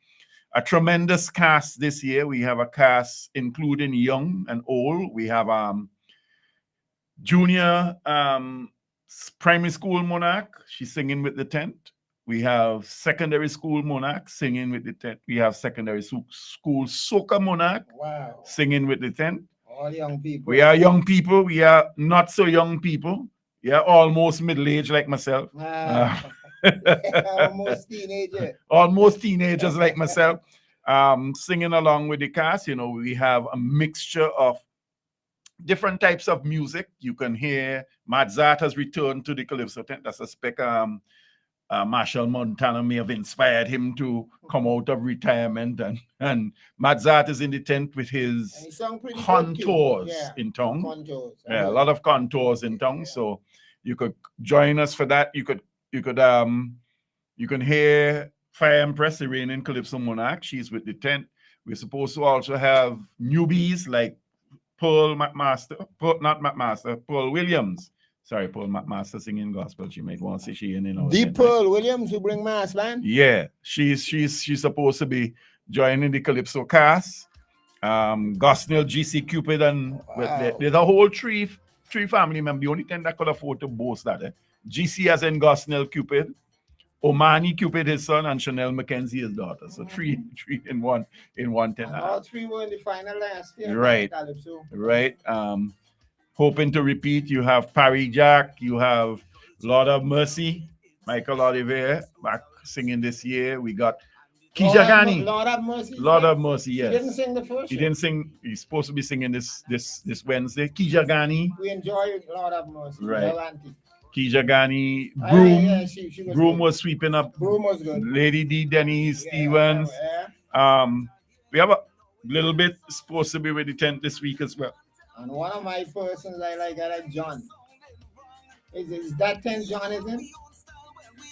a tremendous cast this year. We have a cast including young and old. We have junior primary school monarch. She's singing with the tent. We have secondary school monarch singing with the tent. We have secondary school soca monarch singing with the tent. All young people. We are young people. We are not so young people. Yeah, almost middle-aged like myself. Almost teenager. Almost teenagers like myself. Singing along with the cast. You know, we have a mixture of different types of music. You can hear Madzart has returned to the Calypso tent. I suspect Marshall Montana may have inspired him to come out of retirement, and Madzart is in the tent with his contours in tongue. Yeah, a lot of contours in tongue. So you could join us for that. You can hear Fire Empress, the reigning Calypso monarch. She's with the tent. We're supposed to also have newbies like Pearl Williams. Sorry, Pearl McMaster singing gospel. She might want to say she in. The Pearl Williams who bring mass, man. Yeah, she's supposed to be joining the Calypso cast. Gosnell, GC Cupid, and there's a whole three family members. The only thing that could afford to boast that. GC as in Gosnell Cupid, Omani Cupid, his son, and Chanel McKenzie, his daughter. So three in one tent. And all three were in the final last year. Right. Right. Hoping to repeat, you have Parry Jack, you have Lord of Mercy, Michael Oliver back singing this year. We got Keisha Ghani. Lord of Mercy, yes. He didn't sing the first. He didn't sing. He's supposed to be singing this Wednesday. Keisha Ghani. We enjoy Lord of Mercy. Right. Keisha Ghani. Broom. She was Broom was sweeping up. Broom was good. Lady D. Denny Stevens. We have a little bit supposed to be with the tent this week as well. And one of my persons I like John. Is that 10 Jonathan?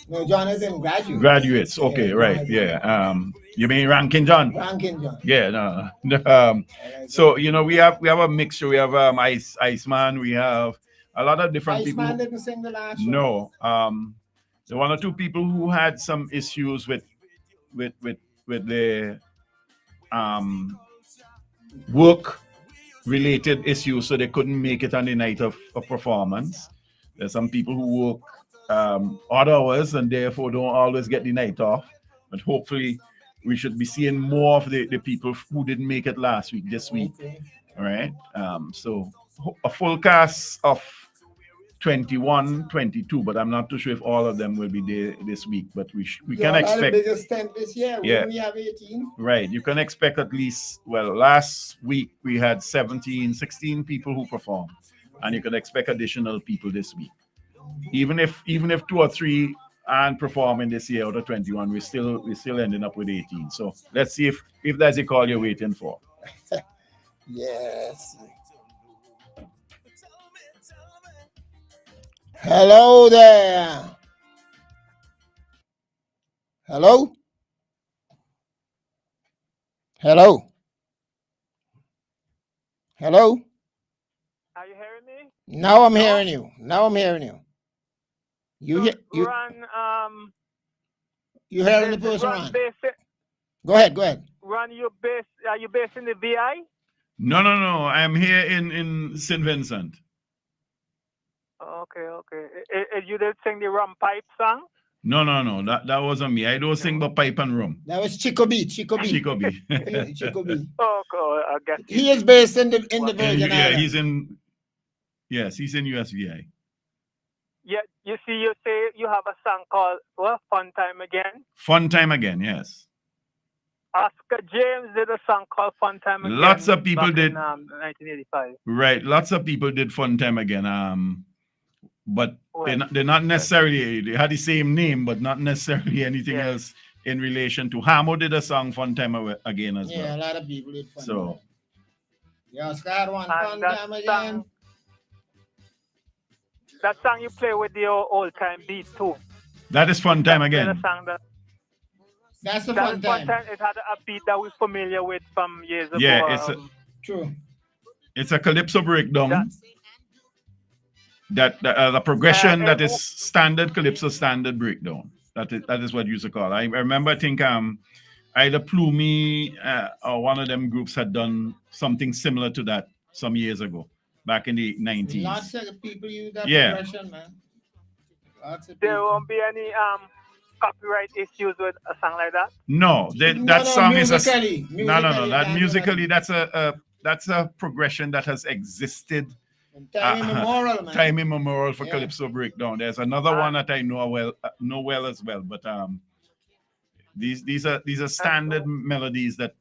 No, Jonathan graduates. Okay, yeah, right. Yeah. You mean Rankin John? Rankin John. Yeah, no. So we have a mixture. We have Iceman. We have a lot of different people. Iceman didn't sing the last one. No. There were one or two people who had some issues with their work related issues, so they couldn't make it on the night of performance. There's some people who work odd hours and therefore don't always get the night off. But hopefully we should be seeing more of the people who didn't make it last week this week. All right. So a full cast of 21, 22, but I'm not too sure if all of them will be there this week. But we can expect the biggest tent this year. Yeah, we have 18. Right. You can expect at least, last week we had 16 people who performed, and you can expect additional people this week. Even if 2 or 3 aren't performing this year out of 21, we're still ending up with 18. So let's see if that's a call you're waiting for. Yes. Hello there. Hello? Hello? Hello? Are you hearing me? Now I'm hearing you. You Ron, you hearing the person, Ron? Go ahead. Ron, are you based in the VI? No. I'm here in St. Vincent. Okay. You did sing the rum pipe song? No. That wasn't me. I don't sing but pipe and rum. That was Chico B. Chico B. Okay, I guess he is based in the Virgin Islands. He's in. Yes, he's in USVI. Yeah, you see, you say you have a song called "Fun Time Again." Fun Time Again, yes. Oscar James did a song called "Fun Time Again." Lots of people back did. in 1985. Right, lots of people did Fun Time Again. But Well, they're not necessarily, they had the same name, but not necessarily anything Yeah. else in relation to. Hamo did a song Fun Time Again as Yeah, a well. lot of people did fun. So, Yeah, Oscar had one and fun that time again. song, that song you play with the old time beat too. that is Fun Time Play the Again. song That's the that fun is Fun time. Time. It had a beat that we're familiar with from years ago. Yeah, True. it's a calypso breakdown. That the progression that is standard calypso standard breakdown. That is what you used to call. I remember, I think either Plumey or one of them groups had done something similar to that some years ago, back in the 90s. Lots of people use that Yeah. progression, man. Lots of There people. won't be any copyright issues with a song like that. No, No, that song is musically. no. Musically, That can't do musically, that's a progression that has existed. Time immemorial, man. Time immemorial for Yeah. Calypso breakdown. There's another one that I know well as well, but these are standard melodies that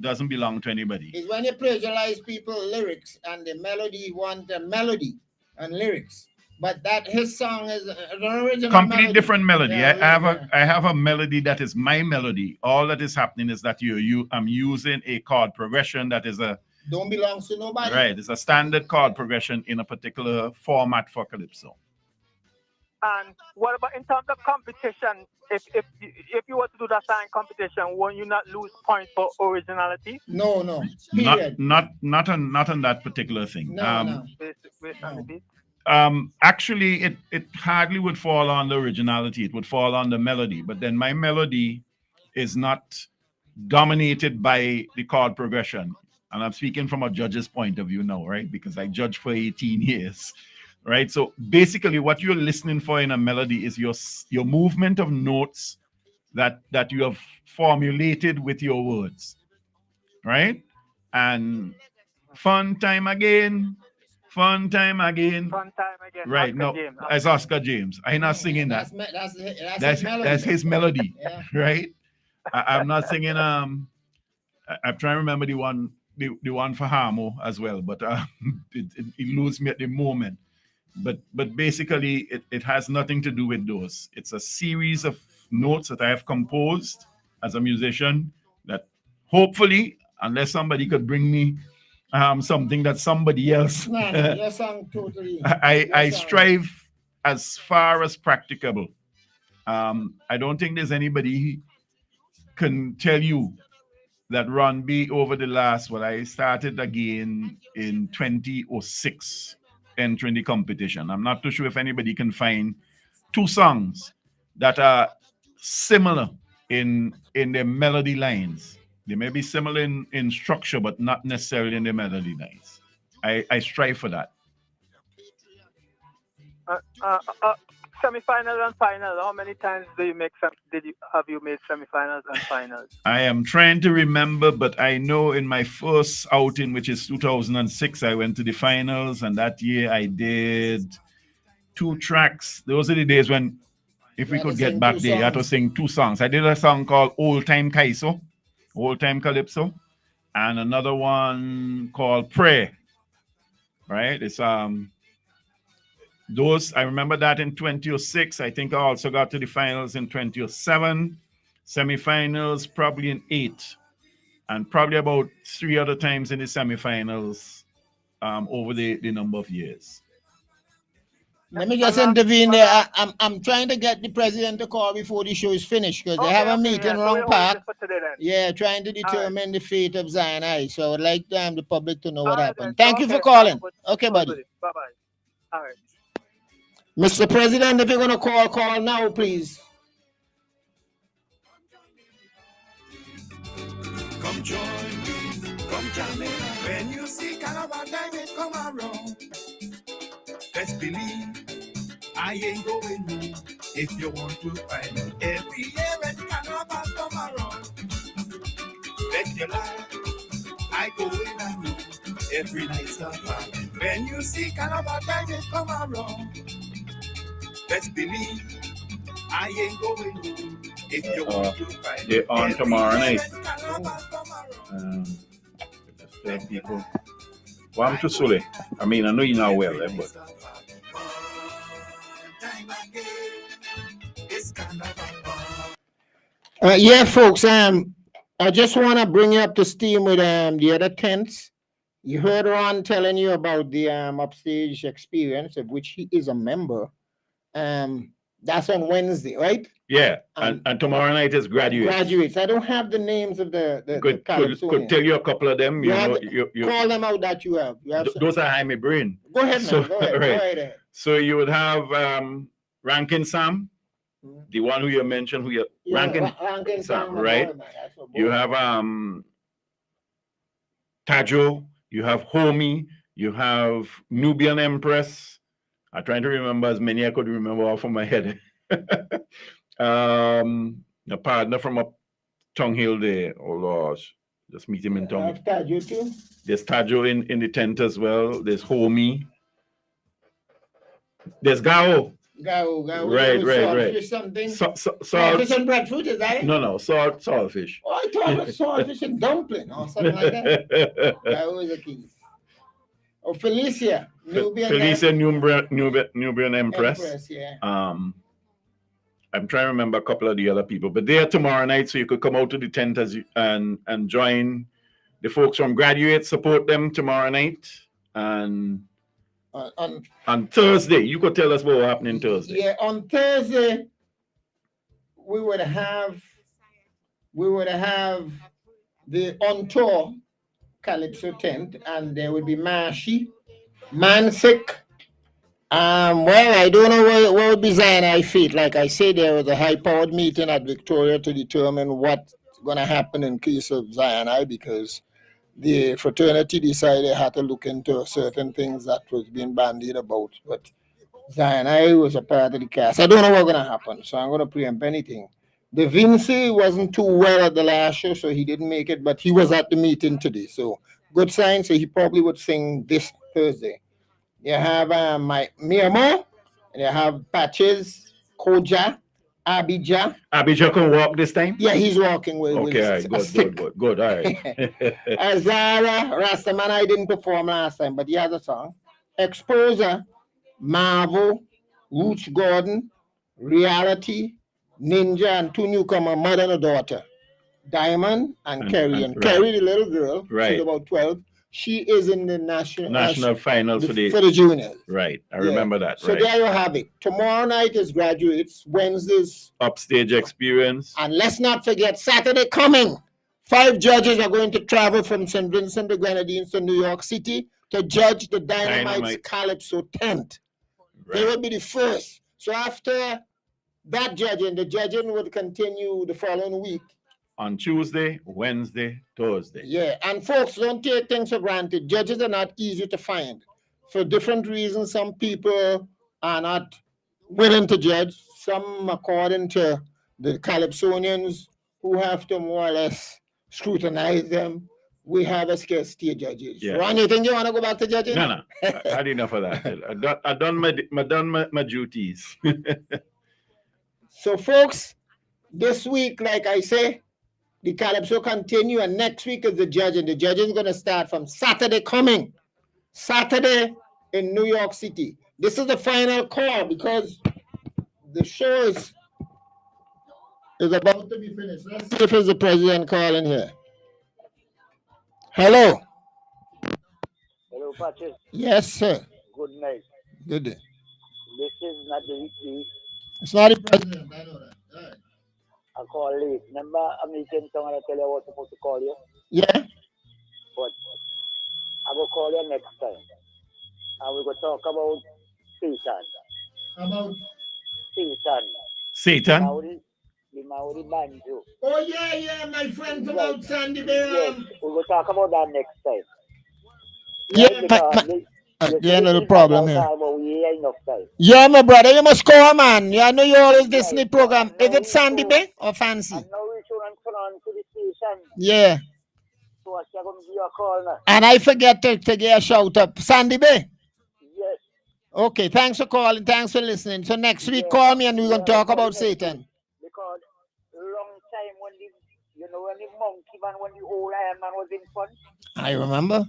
doesn't belong to anybody. It's when you plagiarize people lyrics and the melody want the melody and lyrics. But that his song is an original Complete melody. different melody. Yeah, I have a melody that is my melody. All that is happening is that I'm using a chord progression that is don't belong to nobody. right. It's a standard chord progression in a particular format for Calypso. And what about in terms of competition? If you were to do that song in competition, won't you not lose points for originality? No. Period. Not on that particular thing. No. Based on the beat. Actually, it hardly would fall on the originality. It would fall on the melody. But then my melody is not dominated by the chord progression. And I'm speaking from a judge's point of view now, right? Because I judged for 18 years, right? So basically what you're listening for in a melody is your movement of notes that you have formulated with your words, right? And fun time again. Fun time again. Right, Oscar no, James. it's Oscar James. I'm not singing that. That's his melody, Yeah. right? I'm not singing. I'm trying to remember the one for Hamo as well, but it loses me at the moment. But basically, it has nothing to do with those. It's a series of notes that I have composed as a musician that hopefully, unless somebody could bring me something that somebody else. No, your song totally. I strive as far as practicable. I don't think there's anybody can tell you that Ron B over the last, I started again in 2006 entering the competition. I'm not too sure if anybody can find two songs that are similar in their melody lines. They may be similar in structure, but not necessarily in the melody lines. I strive for that. Semi-finals and finals. How many times have you made semi-finals and finals? I am trying to remember, but I know in my first outing, which is 2006, I went to the finals, and that year I did 2 tracks. Those are the days when, if we could get back there, I had to sing 2 songs. I did a song called Old Time Calypso, Old Time Calypso, and another one called Prayer. Right? It's those, I remember that in 2006. I think I also got to the finals in 2007, semifinals probably in 8, and probably about 3 other times in the semifinals over the number of years. Let me just intervene there. I'm trying to get the president to call before the show is finished because they have a meeting around Park. Yeah, trying to determine the fate of Zion High. So I would like the public to know what happened. Thank you for calling. Okay, buddy. Bye-bye. All right. Mr. President, if you're going to call now, please. Come join me, come join me. When you see Carnival time, it come around. Best believe I ain't going home if you want to find me. Every year when Carnival come around, bet your life I go in and every night start fun. When you see Calabar time it come around, best believe I ain't going home. If you want to fight, They're on tomorrow night. Calabar come around. Let's tell people. Well, I'm too Sule. I mean, I know you know well, but Yeah, folks. I just want to bring you up to steam with the other tents. You heard Ron telling you about the upstage experience, of which he is a member. That's on Wednesday, right? yeah. And tomorrow night is graduates. Graduates. I don't have the names of the Could Calypsonians. tell you a couple of them. You You have know, the- you Call them out that you have. You have some- those are high my brain. Go ahead, man. So, Go ahead. right. Go ahead. So you would have Rankin Sam, Mhm. the one who you mentioned, Rankin Rankin Sam, Sam, my right? boy, man. That's my boy. You have Tajo, you have Homie, you have Nubian Empress. I'm trying to remember as many I could remember off of my head. A partner from up Tongue Hill there. Oh Lord, just meet him in You Tongue. have Tajo too. There's Tajo in the tent as well. There's Homie. There's Gao. Go. Right. Saltfish something. Salt. Saltfish and breadfruit, is that it? No, saltfish. Oh, I thought it was saltfish and dumpling or something like that. That was a key. Oh, Felicia. Felicia Nubian Empress. Yeah. I'm trying to remember a couple of the other people, but they're tomorrow night, so you could come out to the tent and join the folks from Graduate, support them tomorrow night. And on Thursday, you could tell us what will happen on Thursday. Yeah, on Thursday, we would have the on tour Calypso tent, and there would be Mashi, Mansick. Well, I don't know what would be Zion feet. Like I said, there was a high-powered meeting at Victoria to determine what's going to happen in case of Zion because the fraternity decided they had to look into certain things that was being bandied about. But Zion was a part of the cast. I don't know what's going to happen, so I'm going to preempt anything. The Vinci wasn't too well at the last show, so he didn't make it, but he was at the meeting today. So good sign, so he probably would sing this Thursday. You have my Miamo, and you have Patches, Koja, Abijah. Abijah can walk this time? Yeah, he's walking with Okay, all right, a stick. good, all right. Azara, Rastaman, I didn't perform last time, but he has a song. Exposer, Marvel, Roots Gordon, Reality, Ninja, and two newcomers, mother and a daughter, Diamond and Kerry. And right. Kerry, the little girl, Right. she's about 12. She is in the national finals for for the juniors. right. I remember that. So right. there you have it. Tomorrow night is graduates, Wednesdays, Upstage experience. and let's not forget Saturday coming. 5 judges are going to travel from St. Vincent the Grenadines to New York City to judge the Dynamite's Dynamite. Calypso tent. They Right. will be the first. So after that judging, the judging would continue the following week. On Tuesday, Wednesday, Thursday. Yeah, and folks, don't take things for granted. Judges are not easy to find. For different reasons, some people are not willing to judge. Some, according to the Calypsonians, who have to more or less scrutinize them. We have a scarcity of judges. Yeah. Ron, you think you want to go back to judging? No. I had enough of that. I done my duties. So, folks, this week, like I say, the Calypso continue, and next week is the judging. The judging is going to start from Saturday coming. Saturday in New York City. This is the final call because the show is about to be finished. Let's see if it's the president calling here. Hello. Hello, Patches. Yes, sir. Good night. Good day. This is not the It's not the president. I know that. All right. I call late. Remember, a meeting song and I tell you I was supposed to call you? Yeah. But I will call you next time. And we will talk about Satan. About. Satan. Satan. The Maori banjo. Oh, yeah, my friend from out Sandy Bay. Yes, we will talk about that next time. Yeah, Because yeah, no problem here. We ain't enough time. Yeah, my brother, you must call, man. Yeah, I know you always listen to the program. Is it Sandy Bay or Fancy? And now we should run on to the station. Yeah. So I shall going to give you a call now. And I forget to give a shout up. Sandy Bay. Okay, thanks for calling. Thanks for listening. So next week, Yeah, call me and we're yeah, going to talk call you about next week Satan. because long time when the when the monkey man, when the old Iron Man was in front, I remember.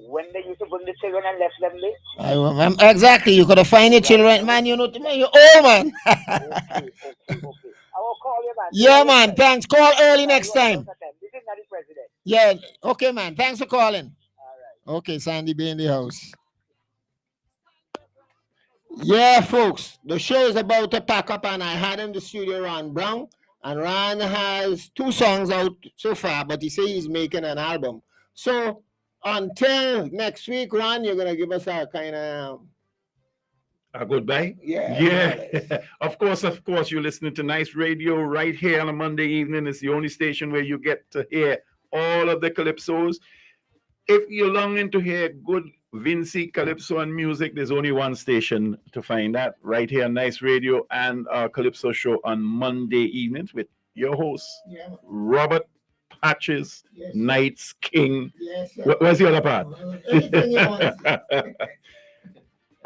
when they used to bring the children and left them there. I remember. Exactly. You could have find your Right. children. Man, you know, man, you're old, man. Okay. I will call you, man. You Yeah, have man. yourself. Thanks. Call early Yeah, next you have time. enough time. This is not the president. Yeah. Okay, man. Thanks for calling. All right. Okay, Sandy be in the house. Yeah, folks, the show is about to pack up, and I had in the studio Ron Brown, and Ron has 2 songs out so far, but he says he's making an album. So until next week, Ron, you're gonna give us a kind of A goodbye. yeah. Yeah. Of course. You're listening to Nice Radio right here on a Monday evening. It's the only station where you get to hear all of the calypsos. If you're longing to hear good Vincy calypso and music, there's only one station to find that right here on Nice Radio and our calypso show on Monday evenings with your host Yeah. Robert Patches, Yes. Knights King. Yes. Where's the other part? Anything you want.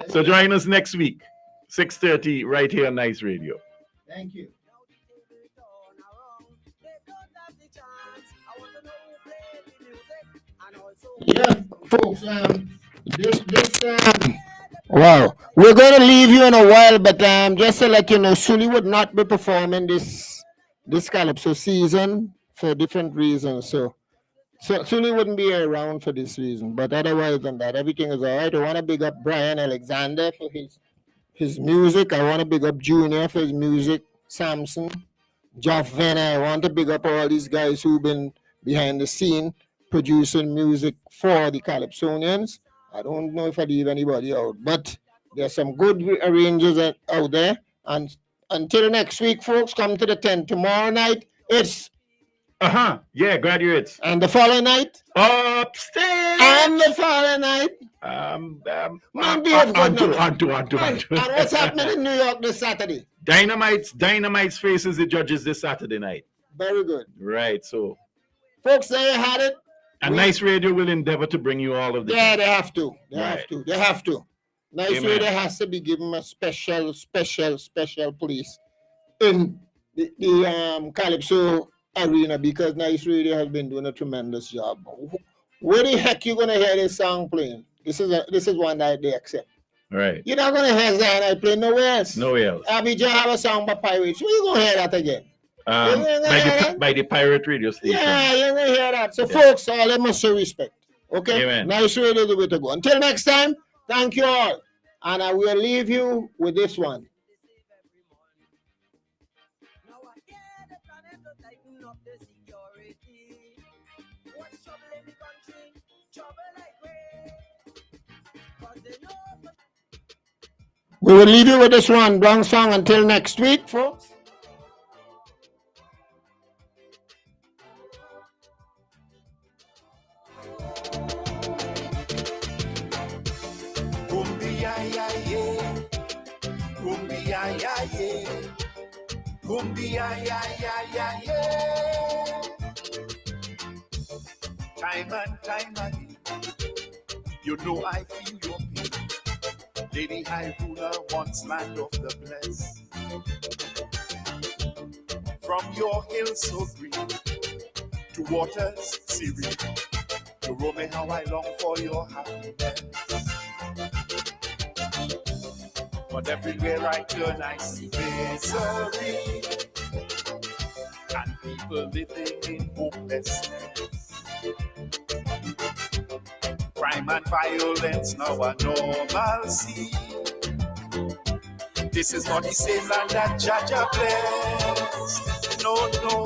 So join us next week, 6:30, right here on Nice Radio. Thank you. Yeah, folks. Wow, we're going to leave you in a while, but just to let you know, Sully would not be performing this calypso season for different reasons. So Sully wouldn't be around for this reason. But otherwise than that, everything is all right. I want to big up Brian Alexander for his music. I want to big up Junior for his music. Samson, Jeff Venner. I want to big up all these guys who've been behind the scene producing music for the Calypsonians. I don't know if I leave anybody out, but there's some good arrangers out there. And until next week, folks, come to the tent. Tomorrow night, it's Yeah, graduates. and the following night, Upstairs. and the following night. Man, behave good now. On to. And what's happening in New York this Saturday? Dynamite's faces the judges this Saturday night. Very good. Right, so. Folks, there you had it. And Nice Radio will endeavor to bring you all of this. Yeah, they have to. They Right. have to. Nice Amen. Radio has to be given a special place in the Calypso arena because Nice Radio has been doing a tremendous job. Where the heck you gonna hear this song playing? This is one that they accept. Right. You're not gonna hear Zion play nowhere else. Nowhere else. Abidjan have a song by Pirates. Where you gonna hear that again? By the pirate radio station. Yeah, you're gonna hear that. So, Yeah. folks, all of must show respect. Okay? Amen. Nice Radio the way to go. Until next time, thank you all. And I will leave you with this one. We will leave you with this one, Brown song, until next week, folks. Cumbia, yeah, yeah. Cumbia, yeah, yeah. Cumbia, yeah, yeah, yeah. Time and time again, you know I feel your pain. Lady High Ruler wants land of the blessed. From your hills so green to waters serene, to roam me how I long for your happiness. But everywhere I turn, I see misery and people living in hopelessness. Crime and violence now a normalcy. This is not the same land that Jaja blessed. No, no,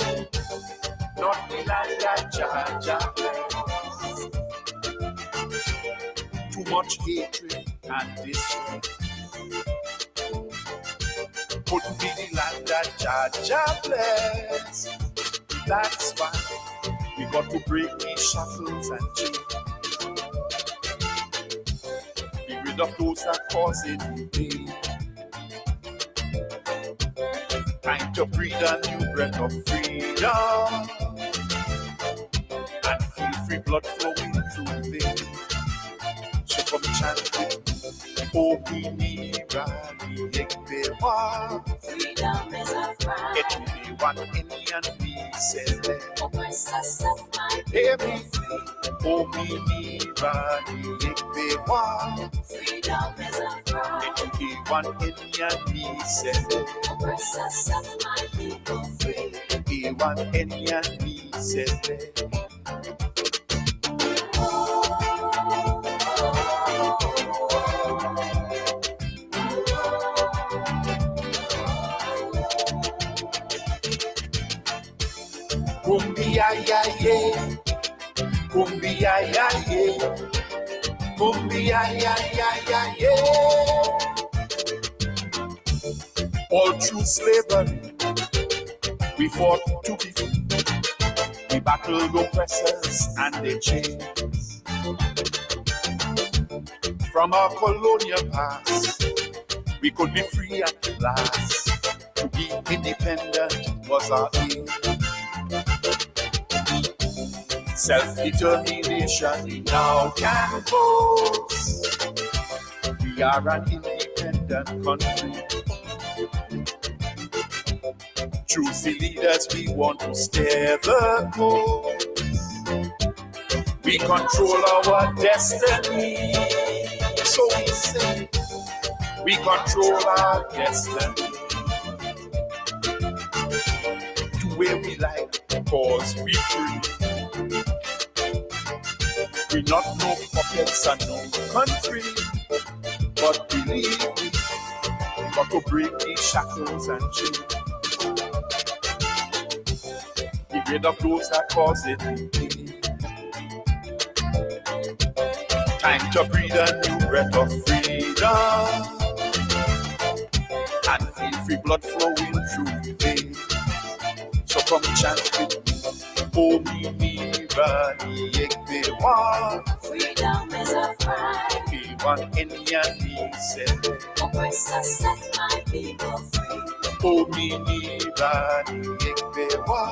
not the land that Jaja blessed. Too much hatred and distrust. Couldn't be the land that Jaja blessed. That's why we got to break these shackles and chains. Be rid of those that cause it pain. Time to breathe a new breath of freedom and feel free blood flowing through veins. So come chant with me. Òmìnira ni ẹgbẹ́ wa. Freedom is our pride. Ètò ìwà ènìyàn ní ìṣẹ̀lẹ̀. Oppressors set my Èmi people free. òmìnira ni ẹgbẹ́ wa. Freedom is our pride. Ètò ìwà ènìyàn ní ìṣẹ̀lẹ̀. Oppressors set my people free. Ìwà ènìyàn ní ìṣẹ̀lẹ̀. Kumbia ya ye, kumbia ya ye, kumbia ya ye. All through slavery, we fought to be free. We battled oppressors and their chains. From our colonial past, we could be free at last. To be independent was our aim. Self-determination we now can boast. We are an independent country. Choosy leaders, we want to steer the course. We control our destiny. So we say, we control our destiny. Do where we like, cause we free. We not no puppets and no country, but believe me, got to break these shackles and chains. Be rid of those that cause it pain. Time to breathe a new breath of freedom and feel free blood flowing through your veins. So come chant with me. Òmìnira ni ẹgbẹ́ wa. Freedom is our pride. Ìwà ènìyàn ní ìṣẹ̀lẹ̀. Oppressors set my people free. Òmìnira ni ẹgbẹ́ wa.